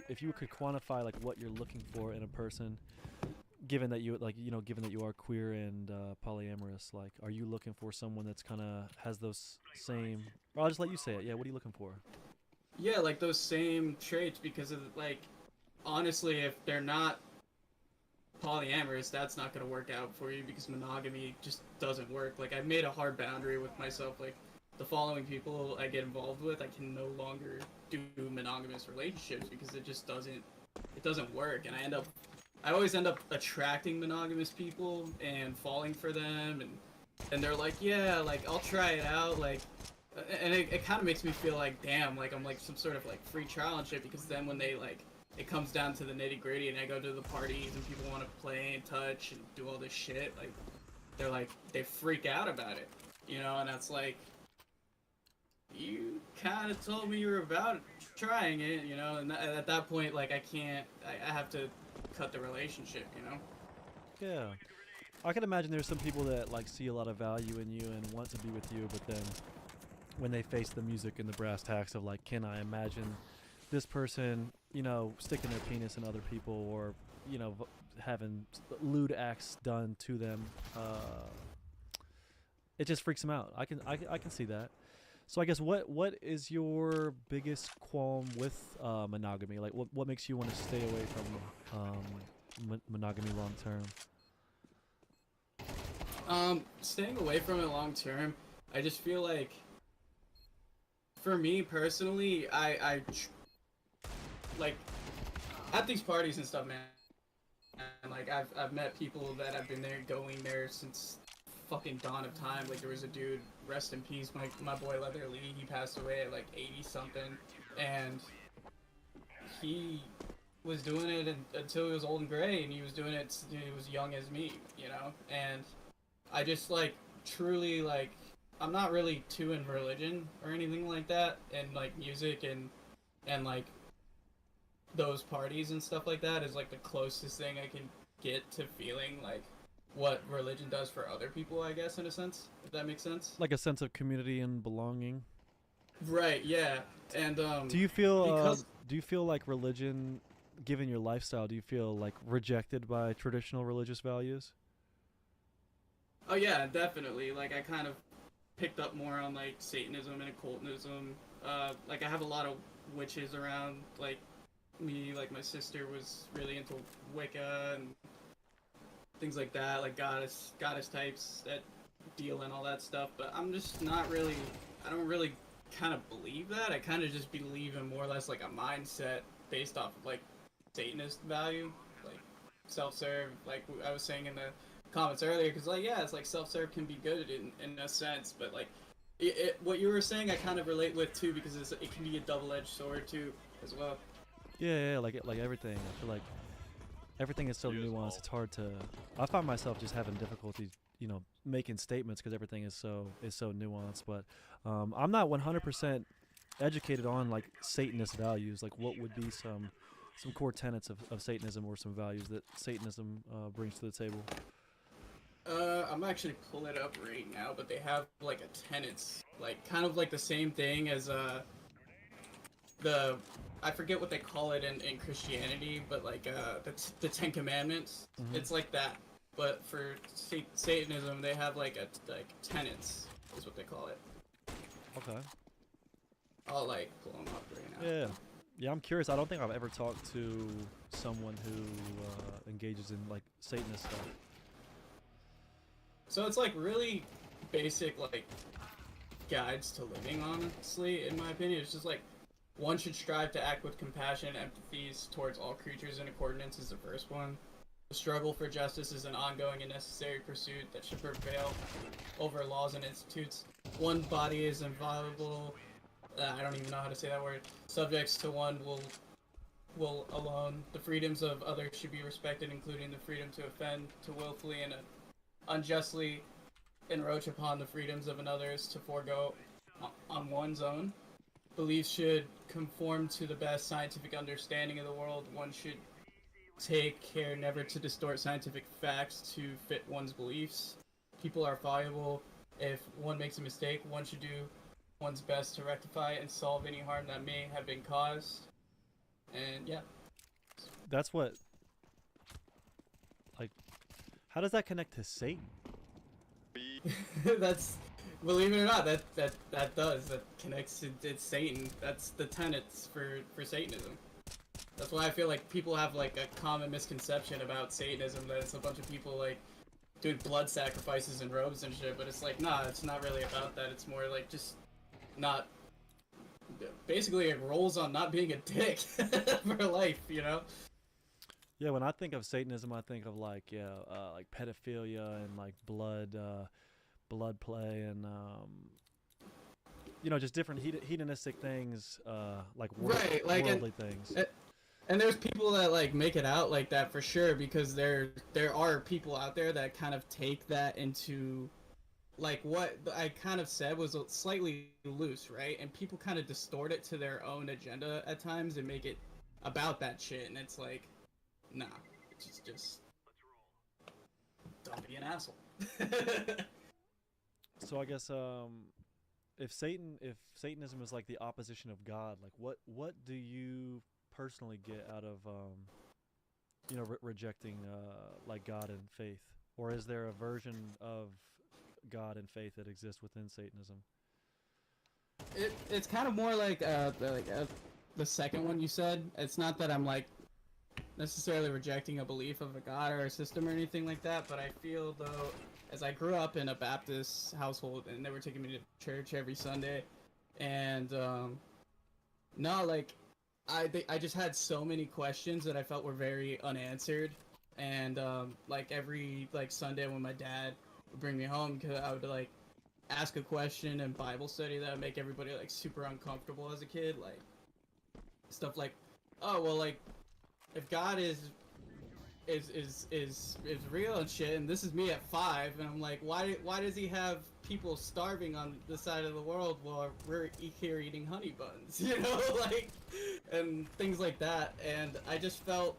if you could quantify like what you're looking for in a person, given that you are queer and polyamorous, like, are you looking for someone that's kind of has those same? Or I'll just let you say it. Yeah, what are you looking for? Yeah, like those same traits, because of like, honestly, if they're not polyamorous, that's not gonna work out for you, because monogamy just doesn't work. Like, I've made a hard boundary with myself. Like, the following people I get involved with, I can no longer do monogamous relationships, because it just doesn't work. And I always end up attracting monogamous people and falling for them, and they're like, yeah, like I'll try it out, like, and it kind of makes me feel like, damn, like I'm like some sort of like free trial and shit, because then when they like, it comes down to the nitty gritty and I go to the parties and people want to play and touch and do all this shit, like they're like, they freak out about it, you know. And that's like, you kind of told me you were about trying it, you know, and at that point, like, I have to cut the relationship, you know? Yeah. I can imagine there's some people that like see a lot of value in you and want to be with you, but then when they face the music and the brass tacks of like, can I imagine this person, you know, sticking their penis in other people or, you know, having lewd acts done to them, it just freaks them out. I can see that. So I guess what is your biggest qualm with monogamy? Like what makes you want to stay away from monogamy long term? Staying away from it long term, I just feel like, for me personally, like, at these parties and stuff, man, and like I've met people that have been there, going there since fucking dawn of time. Like, there was a dude, rest in peace, my boy Leather Lee, he passed away at like 80 something, and he was doing it until he was old and gray, and he was doing it, he was young as me, you know, and I just, like, truly, like, I'm not really too in religion or anything like that, and like music and like those parties and stuff like that is like the closest thing I can get to feeling like what religion does for other people, I guess, in a sense, if that makes sense. Like a sense of community and belonging. Right, yeah. And do you feel like religion, given your lifestyle, do you feel like rejected by traditional religious values? Oh yeah, definitely. Like, I kind of picked up more on like Satanism and occultism. Like, I have a lot of witches around, like me, like my sister was really into Wicca and things like that, like goddess types that deal in all that stuff, but I'm just not really, I don't really kind of believe that. I kind of just believe in more or less like a mindset based off of like Satanist value, like self-serve, like I was saying in the comments earlier, because like, yeah, it's like self-serve can be good in a sense, but like what you were saying I kind of relate with too, because it can be a double-edged sword too as well. Yeah, like everything. I feel like everything is so nuanced. It's hard to. I find myself just having difficulty, you know, making statements because everything is so nuanced. But I'm not 100% educated on like Satanist values. Like, what would be some core tenets of Satanism or some values that Satanism brings to the table? I'm actually pulling it up right now, but they have like a tenets, like kind of like the same thing as the, I forget what they call it in Christianity, but like the Ten Commandments. Mm-hmm. It's like that, but for Satanism they have like tenets is what they call it. Okay. I'll like pull them up right now. Yeah, I'm curious. I don't think I've ever talked to someone who engages in like Satanist stuff. So it's like really basic like guides to living, honestly, in my opinion. It's just like, one should strive to act with compassion and empathies towards all creatures in accordance is the first one. The struggle for justice is an ongoing and necessary pursuit that should prevail over laws and institutes. One body is inviolable. I don't even know how to say that word. Subjects to one will alone. The freedoms of others should be respected, including the freedom to offend, to willfully and unjustly encroach upon the freedoms of another is to forego on one's own. Beliefs should conform to the best scientific understanding of the world. One should take care never to distort scientific facts to fit one's beliefs. People are fallible. If one makes a mistake, one should do one's best to rectify and solve any harm that may have been caused. And yeah. That's what, like, how does that connect to Satan? That's, believe it or not, that connects to it's Satan. That's the tenets for Satanism. That's why I feel like people have like a common misconception about Satanism, that it's a bunch of people like doing blood sacrifices and robes and shit, but it's like, nah, it's not really about that. It's more like just not, basically it rolls on not being a dick for life, you know? Yeah, when I think of Satanism, I think of like like pedophilia and like blood play and you know, just different hedonistic things, like right, like worldly things. And there's people that like make it out like that for sure, because there are people out there that kind of take that into like what I kind of said was slightly loose, right? And people kind of distort it to their own agenda at times and make it about that shit. And it's like, nah, just don't be an asshole. So I guess if Satanism is like the opposition of God, like what do you personally get out of rejecting like God and faith, or is there a version of God and faith that exists within Satanism? It's kind of more like the second one you said. It's not that I'm like necessarily rejecting a belief of a god or a system or anything like that, but I feel though, as I grew up in a Baptist household and they were taking me to church every Sunday, and no, like I just had so many questions that I felt were very unanswered, and like every like Sunday when my dad would bring me home, cause I would like ask a question in Bible study that would make everybody like super uncomfortable as a kid, like stuff like, oh well, like if God is real and shit, and this is me at 5, and I'm like, why does he have people starving on the side of the world while we're here eating honey buns, you know, like, and things like that. And I just felt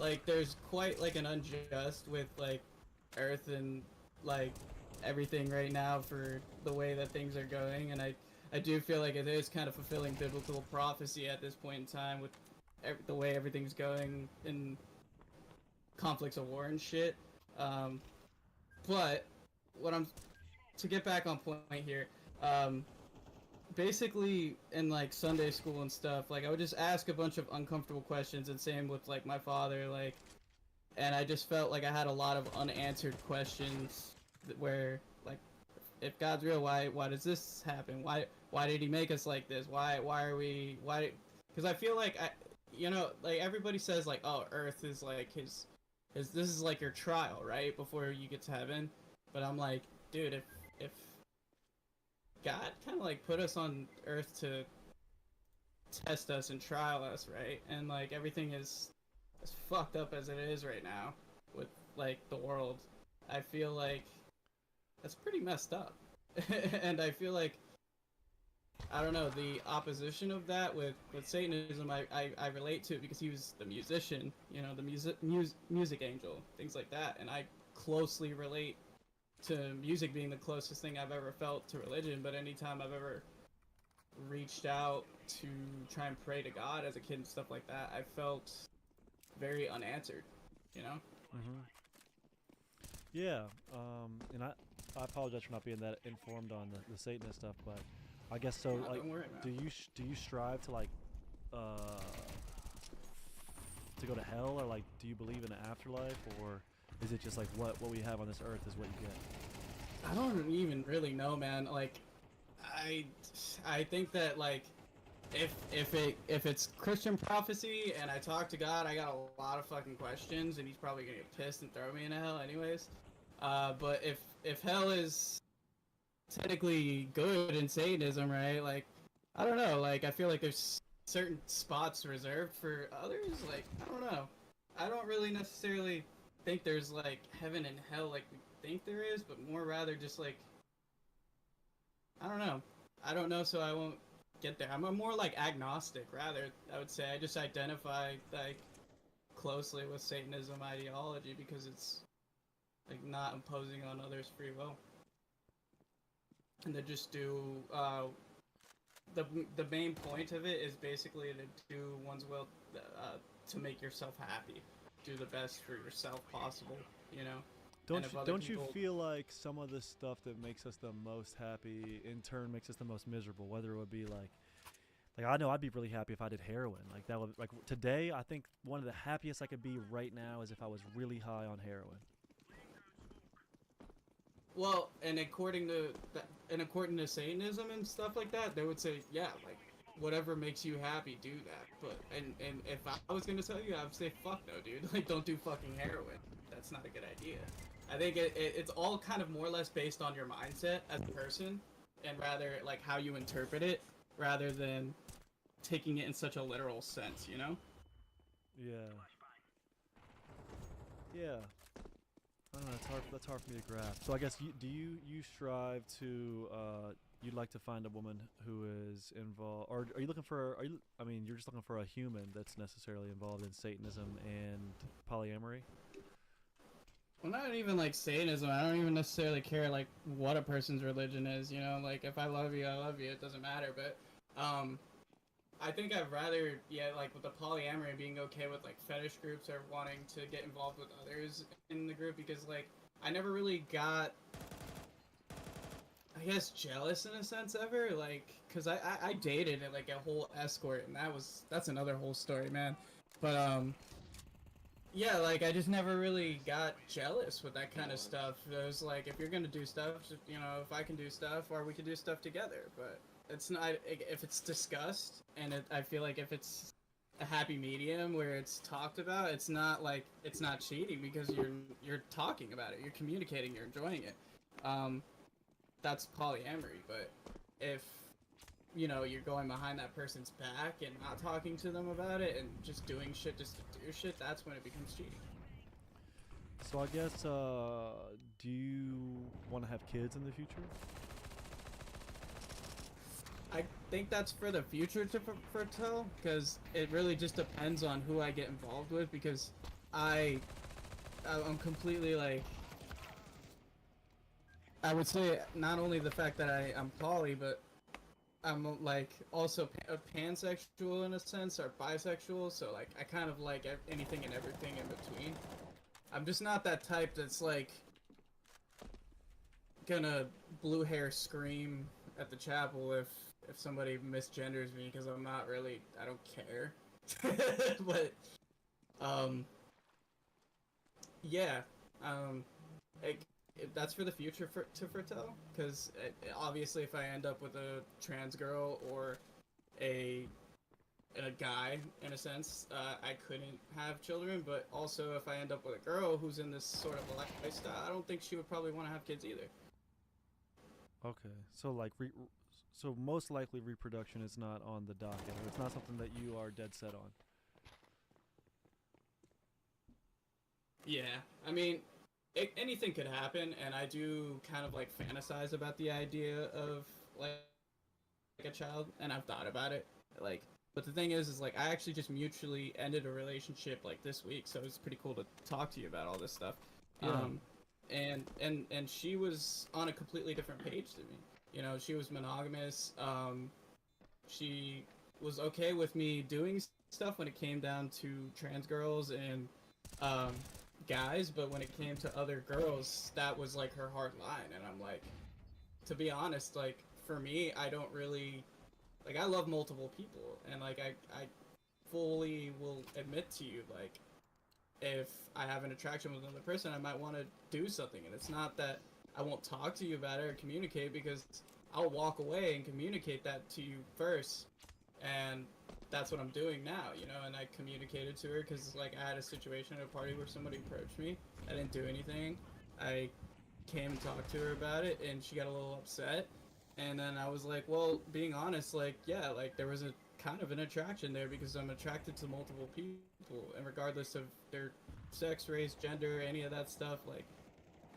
like there's quite like an unjust with like Earth and like everything right now for the way that things are going, and I do feel like it is kind of fulfilling biblical prophecy at this point in time with the way everything's going in conflicts of war and shit. But what I'm to get back on point here, basically in like Sunday school and stuff, like I would just ask a bunch of uncomfortable questions, and same with like my father, like, and I just felt like I had a lot of unanswered questions where like, if God's real, why does this happen? Why did he make us like this? Why are we why? Because I feel like like everybody says like, oh, Earth is like his this is like your trial, right, before you get to heaven. But I'm like, dude, if God kind of like put us on Earth to test us and trial us, right, and like everything is as fucked up as it is right now with like the world, I feel like that's pretty messed up. And I feel like, I don't know, the opposition of that with Satanism, I relate to it because he was the musician, you know, the music angel, things like that, and I closely relate to music being the closest thing I've ever felt to religion. But anytime I've ever reached out to try and pray to God as a kid and stuff like that, I felt very unanswered, you know? Mm-hmm. Yeah, and I apologize for not being that informed on the Satanist stuff, but I guess so. Nah, Like, don't worry, man. do you strive to like to go to hell, or like do you believe in an afterlife, or is it just like what we have on this earth is what you get? I don't even really know, man. Like, I think that like if it's Christian prophecy and I talk to God, I got a lot of fucking questions, and he's probably gonna get pissed and throw me into hell anyways. But if hell is technically good in Satanism, right? Like, I don't know. Like, I feel like there's certain spots reserved for others. Like, I don't know. I don't really necessarily think there's like heaven and hell like we think there is, but more rather just like, I don't know. I don't know, so I won't get there. I'm a more like agnostic, rather. I would say I just identify like closely with Satanism ideology because it's like not imposing on others free will, and to just do the main point of it is basically to do one's will, to make yourself happy, do the best for yourself possible, you know. Don't you feel like some of the stuff that makes us the most happy in turn makes us the most miserable? Whether it would be like I know I'd be really happy if I did heroin. Like that would, like today I think one of the happiest I could be right now is if I was really high on heroin. Well, and according to Satanism and stuff like that, they would say, yeah, like whatever makes you happy, do that. But and if I was gonna tell you, I would say, fuck no, dude. Like, don't do fucking heroin. That's not a good idea. I think it's all kind of more or less based on your mindset as a person, and rather like how you interpret it, rather than taking it in such a literal sense, you know? Yeah. Yeah. I don't know. It's hard. That's hard for me to grasp. So I guess you strive to you'd like to find a woman who is involved, or are you looking for? Are you? I mean, you're just looking for a human that's necessarily involved in Satanism and polyamory. Well, not even like Satanism. I don't even necessarily care like what a person's religion is. You know, like if I love you, I love you. It doesn't matter. But I think I'd rather, yeah, like with the polyamory, being okay with like fetish groups or wanting to get involved with others in the group, because like I never really got, I guess, jealous in a sense ever, like, cause I dated like a whole escort, and that's another whole story, man. But yeah, like I just never really got jealous with that kind of stuff. It was like, if you're gonna do stuff, just, you know, if I can do stuff, or we can do stuff together. But it's not, if it's discussed, and I feel like if it's a happy medium where it's talked about, it's not like, it's not cheating, because you're talking about it, you're communicating, you're enjoying it. That's polyamory. But if, you know, you're going behind that person's back and not talking to them about it and just doing shit just to do shit, that's when it becomes cheating. So I guess do you want to have kids in the future? I think that's for the future to foretell, because it really just depends on who I get involved with, because I'm completely like, I would say not only the fact that I'm poly, but I'm like also pansexual in a sense, or bisexual, so like I kind of like anything and everything in between. I'm just not that type that's like gonna blue hair scream at the chapel if somebody misgenders me, because I'm not really, I don't care. But yeah, it, that's for the future to foretell, because obviously if I end up with a trans girl or a guy, in a sense, I couldn't have children. But also if I end up with a girl who's in this sort of lifestyle, I don't think she would probably want to have kids either. Okay, so like so most likely reproduction is not on the docket, or it's not something that you are dead set on. Yeah, I mean, anything could happen, and I do kind of like fantasize about the idea of like a child, and I've thought about it. Like, but the thing is like I actually just mutually ended a relationship like this week, so it's pretty cool to talk to you about all this stuff. Yeah. And she was on a completely different page than me. You know, she was monogamous. She was okay with me doing stuff when it came down to trans girls and guys, but when it came to other girls, that was like her hard line. And I'm like, to be honest, like for me, I don't really, like, I love multiple people, and like I fully will admit to you, like, if I have an attraction with another person, I might want to do something. And it's not that I won't talk to you about it or communicate, because I'll walk away and communicate that to you first. And that's what I'm doing now, you know. And I communicated to her because, like, I had a situation at a party where somebody approached me. I didn't do anything. I came and talked to her about it, and she got a little upset. And then I was like, well, being honest, like, yeah, like, there was a kind of an attraction there, because I'm attracted to multiple people, and regardless of their sex, race, gender, any of that stuff, like,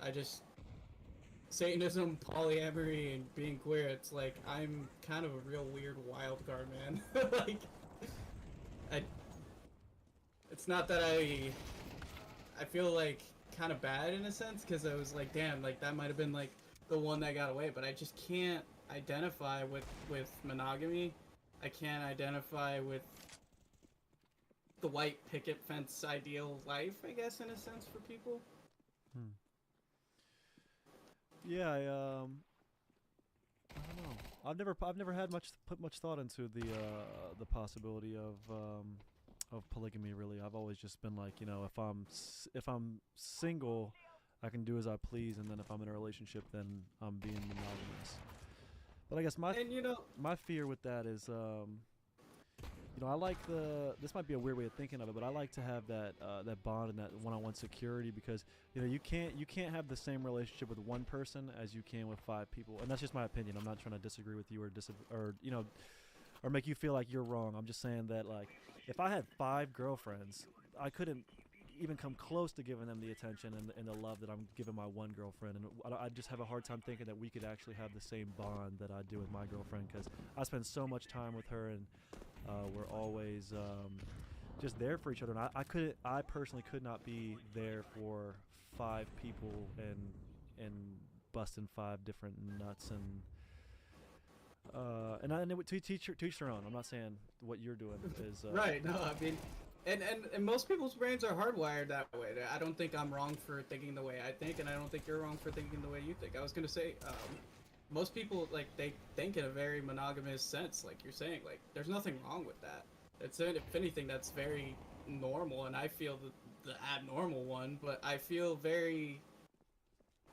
I just, Satanism, polyamory, and being queer, it's like I'm kind of a real weird wild card, man. Like, it's not that I feel like kind of bad in a sense, because I was like, damn, like that might have been like the one that got away, but I just can't identify with monogamy. I can't identify with the white picket fence ideal life, I guess, in a sense, for people. Yeah, I don't know. I've never had put much thought into the possibility of polygamy. Really, I've always just been like, you know, if I'm single, I can do as I please, and then if I'm in a relationship, then I'm being monogamous. But I guess my fear with that is, you know, I like this might be a weird way of thinking of it, but I like to have that that bond and that one-on-one security, because you know you can't have the same relationship with one person as you can with 5 people, and that's just my opinion. I'm not trying to disagree with you or you know, or make you feel like you're wrong. I'm just saying that, like, if I had 5 girlfriends, I couldn't even come close to giving them the attention and the love that I'm giving my one girlfriend. And I just have a hard time thinking that we could actually have the same bond that I do with my girlfriend, because I spend so much time with her, and we're always just there for each other. And I personally could not be there for 5 people and busting 5 different nuts and to teach their own. I'm not saying what you're doing is Right. No, I mean, and most people's brains are hardwired that way. I don't think I'm wrong for thinking the way I think, and I don't think you're wrong for thinking the way you think. I was gonna say, most people, like, they think in a very monogamous sense, like you're saying. Like, there's nothing wrong with that. If anything, that's very normal, and I feel the abnormal one. But I feel very.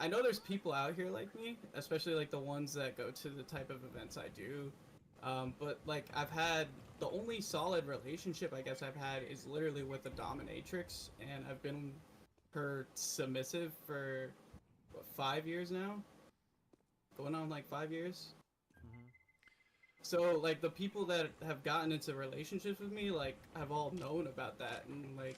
I know there's people out here like me, especially like the ones that go to the type of events I do. But like I've had the only solid relationship I guess I've had is literally with a dominatrix, and I've been her submissive for what, 5 years now, going on like 5 years. Mhm. So like the people that have gotten into relationships with me, like, have all known about that, and like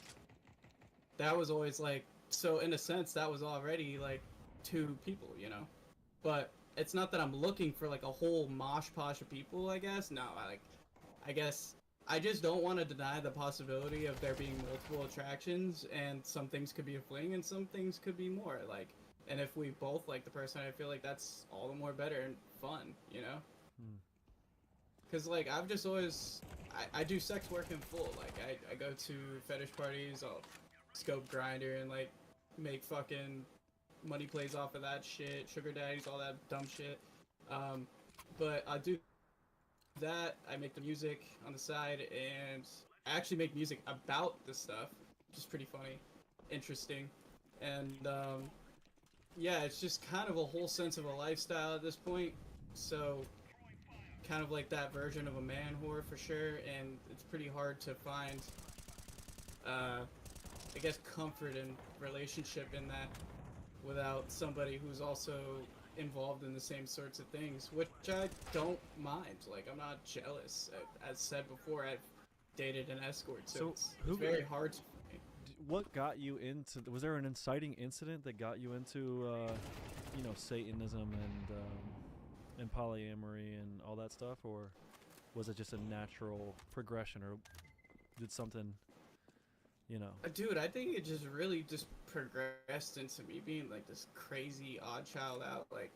that was always like, so in a sense that was already like 2 people, you know. But it's not that I'm looking for like a whole mosh posh of people, I guess. No, I guess I just don't want to deny the possibility of there being multiple attractions, and some things could be a fling and some things could be more, like, and if we both like the person, I feel like that's all the more better and fun, you know. Because like I've just always I do sex work in full. Like I go to fetish parties, I'll scope grinder and like make fucking money plays off of that shit, sugar daddies, all that dumb shit. But I do that. I make the music on the side, and I actually make music about this stuff, which is pretty funny, interesting, and yeah, it's just kind of a whole sense of a lifestyle at this point. So kind of like that version of a man whore for sure, and it's pretty hard to find I guess comfort and relationship in that without somebody who's also involved in the same sorts of things, which I don't mind. Like, I'm not jealous. As said before, I've dated an escort, so it's very hard for me. What got you into? Was there an inciting incident that got you into, Satanism and polyamory and all that stuff, or was it just a natural progression, or did something, Dude, I think it just really just progressed into me being like this crazy odd child out, like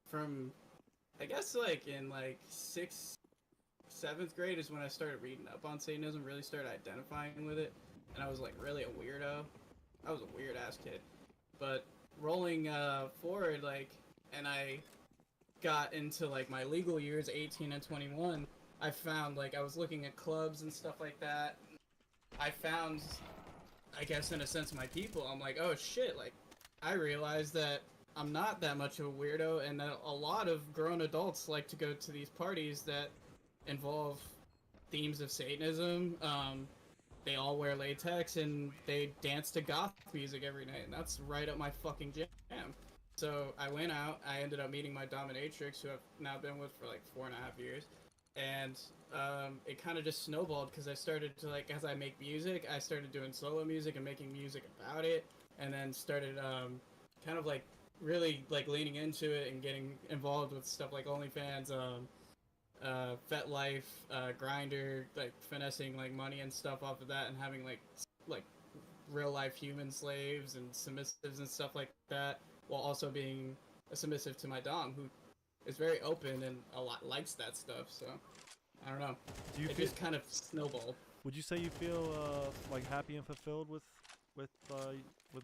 from, I guess, like in like 6th, 7th grade is when I started reading up on Satanism, really started identifying with it, and I was like really a weirdo. I was a weird ass kid. But rolling forward, like, and I got into like my legal years, 18 and 21, I found, like, I was looking at clubs and stuff like that. I found, I guess in a sense, my people. I'm like, oh shit, like, I realized that I'm not that much of a weirdo, and that a lot of grown adults like to go to these parties that involve themes of Satanism. They all wear latex and they dance to goth music every night, and that's right up my fucking jam. So I went out, I ended up meeting my dominatrix, who I've now been with for like 4.5 years, and it kind of just snowballed, because I started to, like, as I make music, I started doing solo music and making music about it, and then started kind of like really like leaning into it and getting involved with stuff like OnlyFans, FetLife, Grinder, like finessing like money and stuff off of that, and having like real life human slaves and submissives and stuff like that, while also being a submissive to my dom, who is very open and a lot likes that stuff. So I don't know. It just kind of snowballed. Would you say you feel like happy and fulfilled with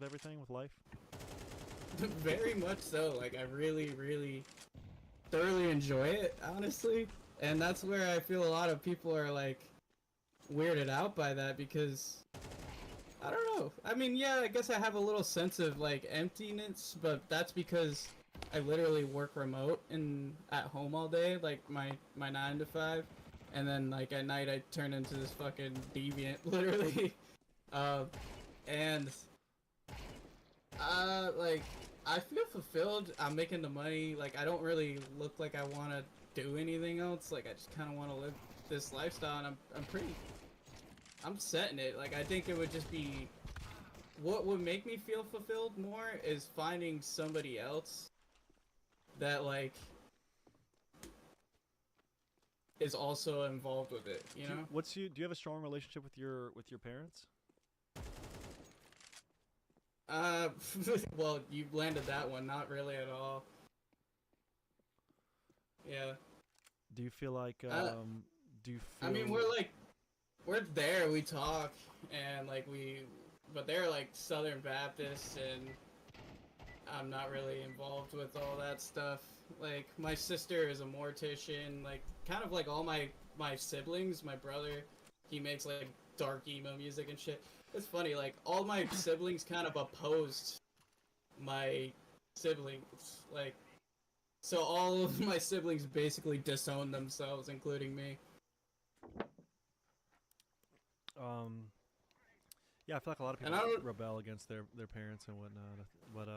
everything, with life? Very much so. Like, I really, really thoroughly enjoy it, honestly. And that's where I feel a lot of people are like weirded out by that, because I don't know. I mean, yeah, I guess I have a little sense of like emptiness, but that's because I literally work remote and at home all day, like my 9 to 5, and then like at night I turn into this fucking deviant, literally. And like, I feel fulfilled. I'm making the money. Like, I don't really look like I want to do anything else. Like, I just kind of want to live this lifestyle, and I'm set in it. Like, I think it would just be what would make me feel fulfilled more is finding somebody else that like is also involved with it, you know? Do you have a strong relationship with your parents? Well, you landed that one. Not really at all. Yeah. Do you feel like do you feel I mean, we're there. We talk, and like but they're like Southern Baptists, and I'm not really involved with all that stuff. Like my sister is a mortician. Like kind of like all my siblings. My brother, he makes like dark emo music and shit. It's funny. Like all my siblings kind of opposed my siblings. Like so all of my siblings basically disown themselves, including me. Yeah, I feel like a lot of And people I don't. rebel against their parents and whatnot. But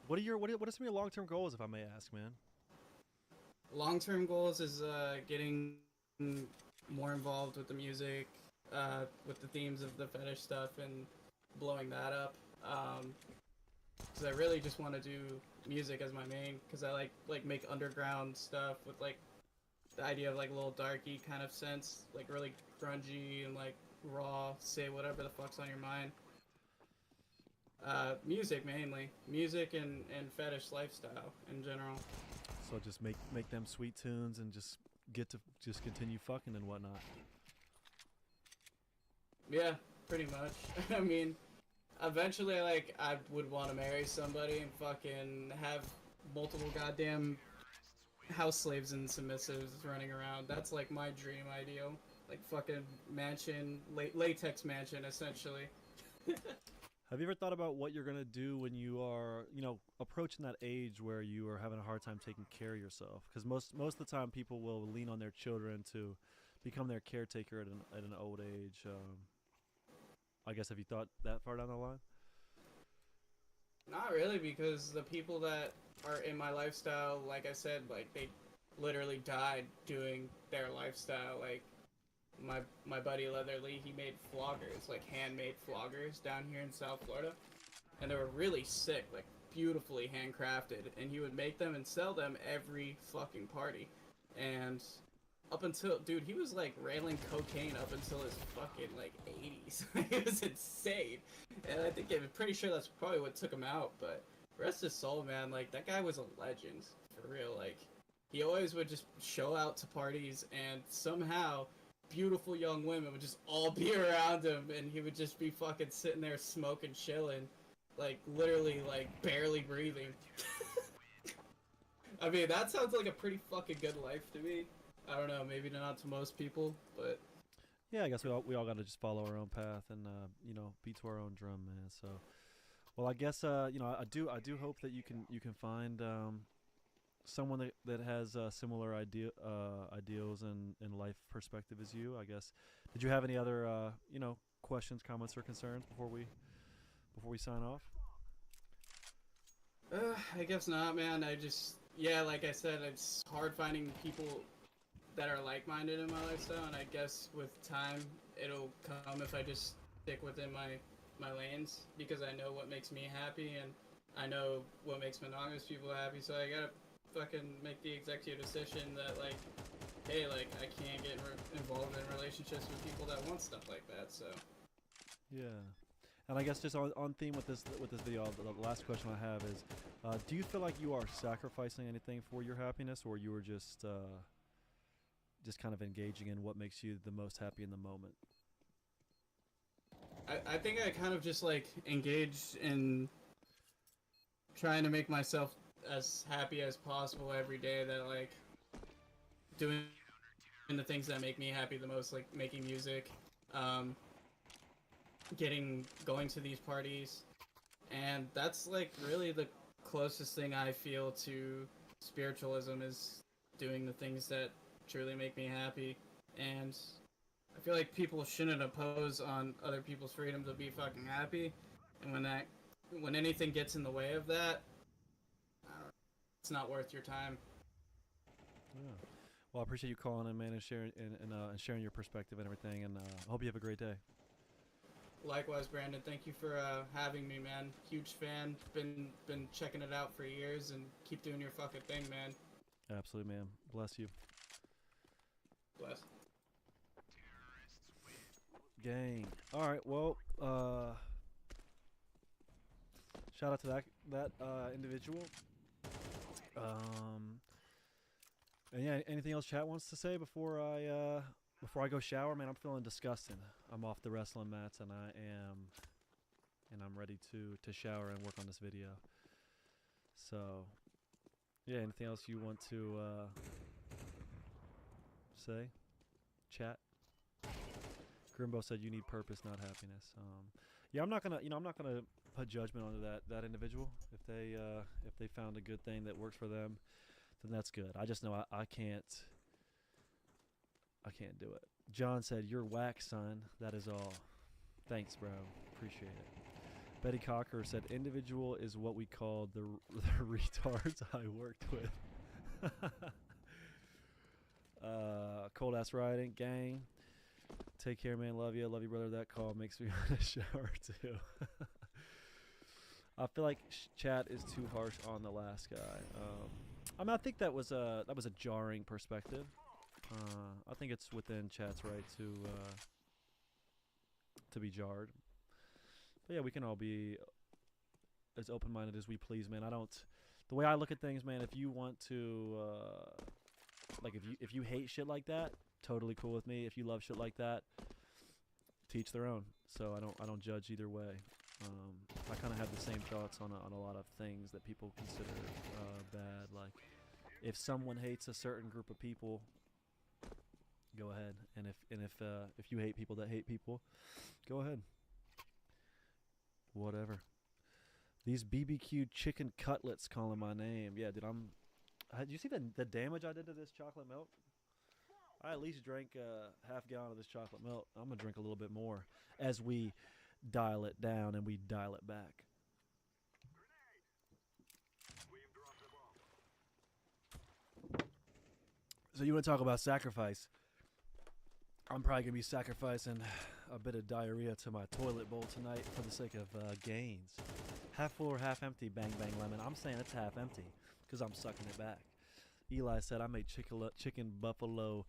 what are some of your long-term goals, if I may ask, man? Long-term goals is getting more involved with the music, with the themes of the fetish stuff, and blowing that up. Because I really just want to do music as my main. Because I like make underground stuff with like the idea of like a little darky kind of sense, like really grungy and like raw. Say whatever the fuck's on your mind. Music mainly, music and fetish lifestyle in general. So just make them sweet tunes and just just continue fucking and whatnot. Yeah, pretty much. I mean, eventually, like, I would want to marry somebody and fucking have multiple goddamn house slaves and submissives running around. That's like my dream ideal. Like fucking mansion, latex mansion, essentially. Have you ever thought about what you're gonna do when you are, approaching that age where you are having a hard time taking care of yourself? Because most of the time, people will lean on their children to become their caretaker at an old age. I guess, have you thought that far down the line? Not really, because the people that are in my lifestyle, like I said, like they literally died doing their lifestyle. Like my buddy Leatherly, he made floggers, like handmade floggers down here in South Florida, and they were really sick, like beautifully handcrafted, and he would make them and sell them every fucking party. And up until, dude, he was like railing cocaine up until his fucking like 80s. It was insane, and I think I'm pretty sure that's probably what took him out. But rest his soul, man. Like that guy was a legend for real. Like he always would just show out to parties, and somehow beautiful young women would just all be around him, and he would just be fucking sitting there smoking, chilling, like literally like barely breathing. I mean, that sounds like a pretty fucking good life to me. I don't know, maybe not to most people, but Yeah, I guess we all got to just follow our own path and beat to our own drum, man. So, well, I guess I do hope that you can find someone that has similar ideals and life perspective as you. I guess. Did you have any other questions, comments, or concerns before we sign off? I guess not, man. Yeah, like I said, it's hard finding people that are like-minded in my lifestyle, and I guess with time it'll come if I just stick within my lanes, because I know what makes me happy and I know what makes monogamous people happy. So I gotta fucking make the executive decision that like, hey, like I can't get involved in relationships with people that want stuff like that. So Yeah. And I guess just on theme with this video, the last question I have is, do you feel like you are sacrificing anything for your happiness, or you were just kind of engaging in what makes you the most happy in the moment? I think I kind of just like engaged in trying to make myself as happy as possible every day, that like doing the things that make me happy the most, like making music, going to these parties, and that's like really the closest thing I feel to spiritualism, is doing the things that truly make me happy. And I feel like people shouldn't oppose on other people's freedom to be fucking happy, and when anything gets in the way of that, I don't know, it's not worth your time. Yeah. Well, I appreciate you calling in, man, and sharing and sharing your perspective and everything. And I hope you have a great day. Likewise, Brandon. Thank you for having me, man. Huge fan. Been checking it out for years, and keep doing your fucking thing, man. Absolutely, man. Bless you. Bless. Gang. All right. Well, shout out to that individual. And yeah, anything else chat wants to say before I go shower? Man, I'm feeling disgusting. I'm off the wrestling mats and I'm ready to shower and work on this video. So, yeah, anything else you want to say? Chat. Grimbo said you need purpose, not happiness. Yeah, I'm not gonna put judgment onto that individual. If they found a good thing that works for them, then that's good. I just know I can't do it. John said, "You're whack, son. That is all." Thanks, bro. Appreciate it. Betty Cocker said, "Individual is what we called the retards I worked with." Cold ass riding, gang. Take care, man. Love you, brother. That call makes me want to shower too. I feel like chat is too harsh on the last guy. I mean, I think that was a jarring perspective. I think it's within chat's right to be jarred. But yeah, we can all be as open-minded as we please, man. The way I look at things, man, if you want to like if you hate shit like that, totally cool with me. If you love shit like that, teach their own. So I don't judge either way. I kind of have the same thoughts on a lot of things that people consider bad. Like if someone hates a certain group of people, go ahead. And if you hate people that hate people, go ahead. Whatever. These BBQ chicken cutlets calling my name. Yeah, dude, did you see the damage I did to this chocolate milk? I at least drank half a gallon of this chocolate milk. I'm going to drink a little bit more as we dial it down and we dial it back. So you want to talk about sacrifice? I'm probably going to be sacrificing a bit of diarrhea to my toilet bowl tonight for the sake of gains. Half full or half empty, bang, bang, lemon. I'm saying it's half empty because I'm sucking it back. Eli said, I made chicken buffalo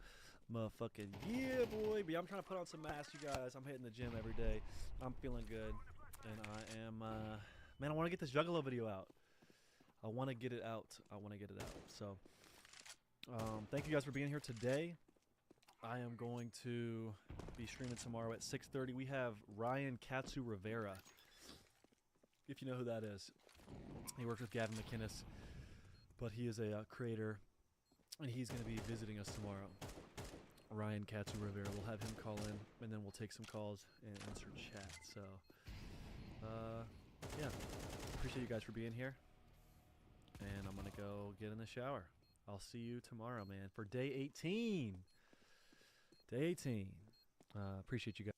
motherfucking yeah, boy. But I'm trying to put on some mass, you guys. I'm hitting the gym every day. I'm feeling good. And I am, man, I want to get this Juggalo video out. I want to get it out. So, thank you guys for being here today. I am going to be streaming tomorrow at 6:30. We have Ryan Katsu Rivera, if you know who that is. He works with Gavin McInnes, but he is a creator, and he's going to be visiting us tomorrow. Ryan Katsu Rivera. We'll have him call in, and then we'll take some calls and answer chat. So, yeah, appreciate you guys for being here, and I'm going to go get in the shower. I'll see you tomorrow, man, for day 18. Day 18. Appreciate you guys.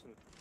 suit.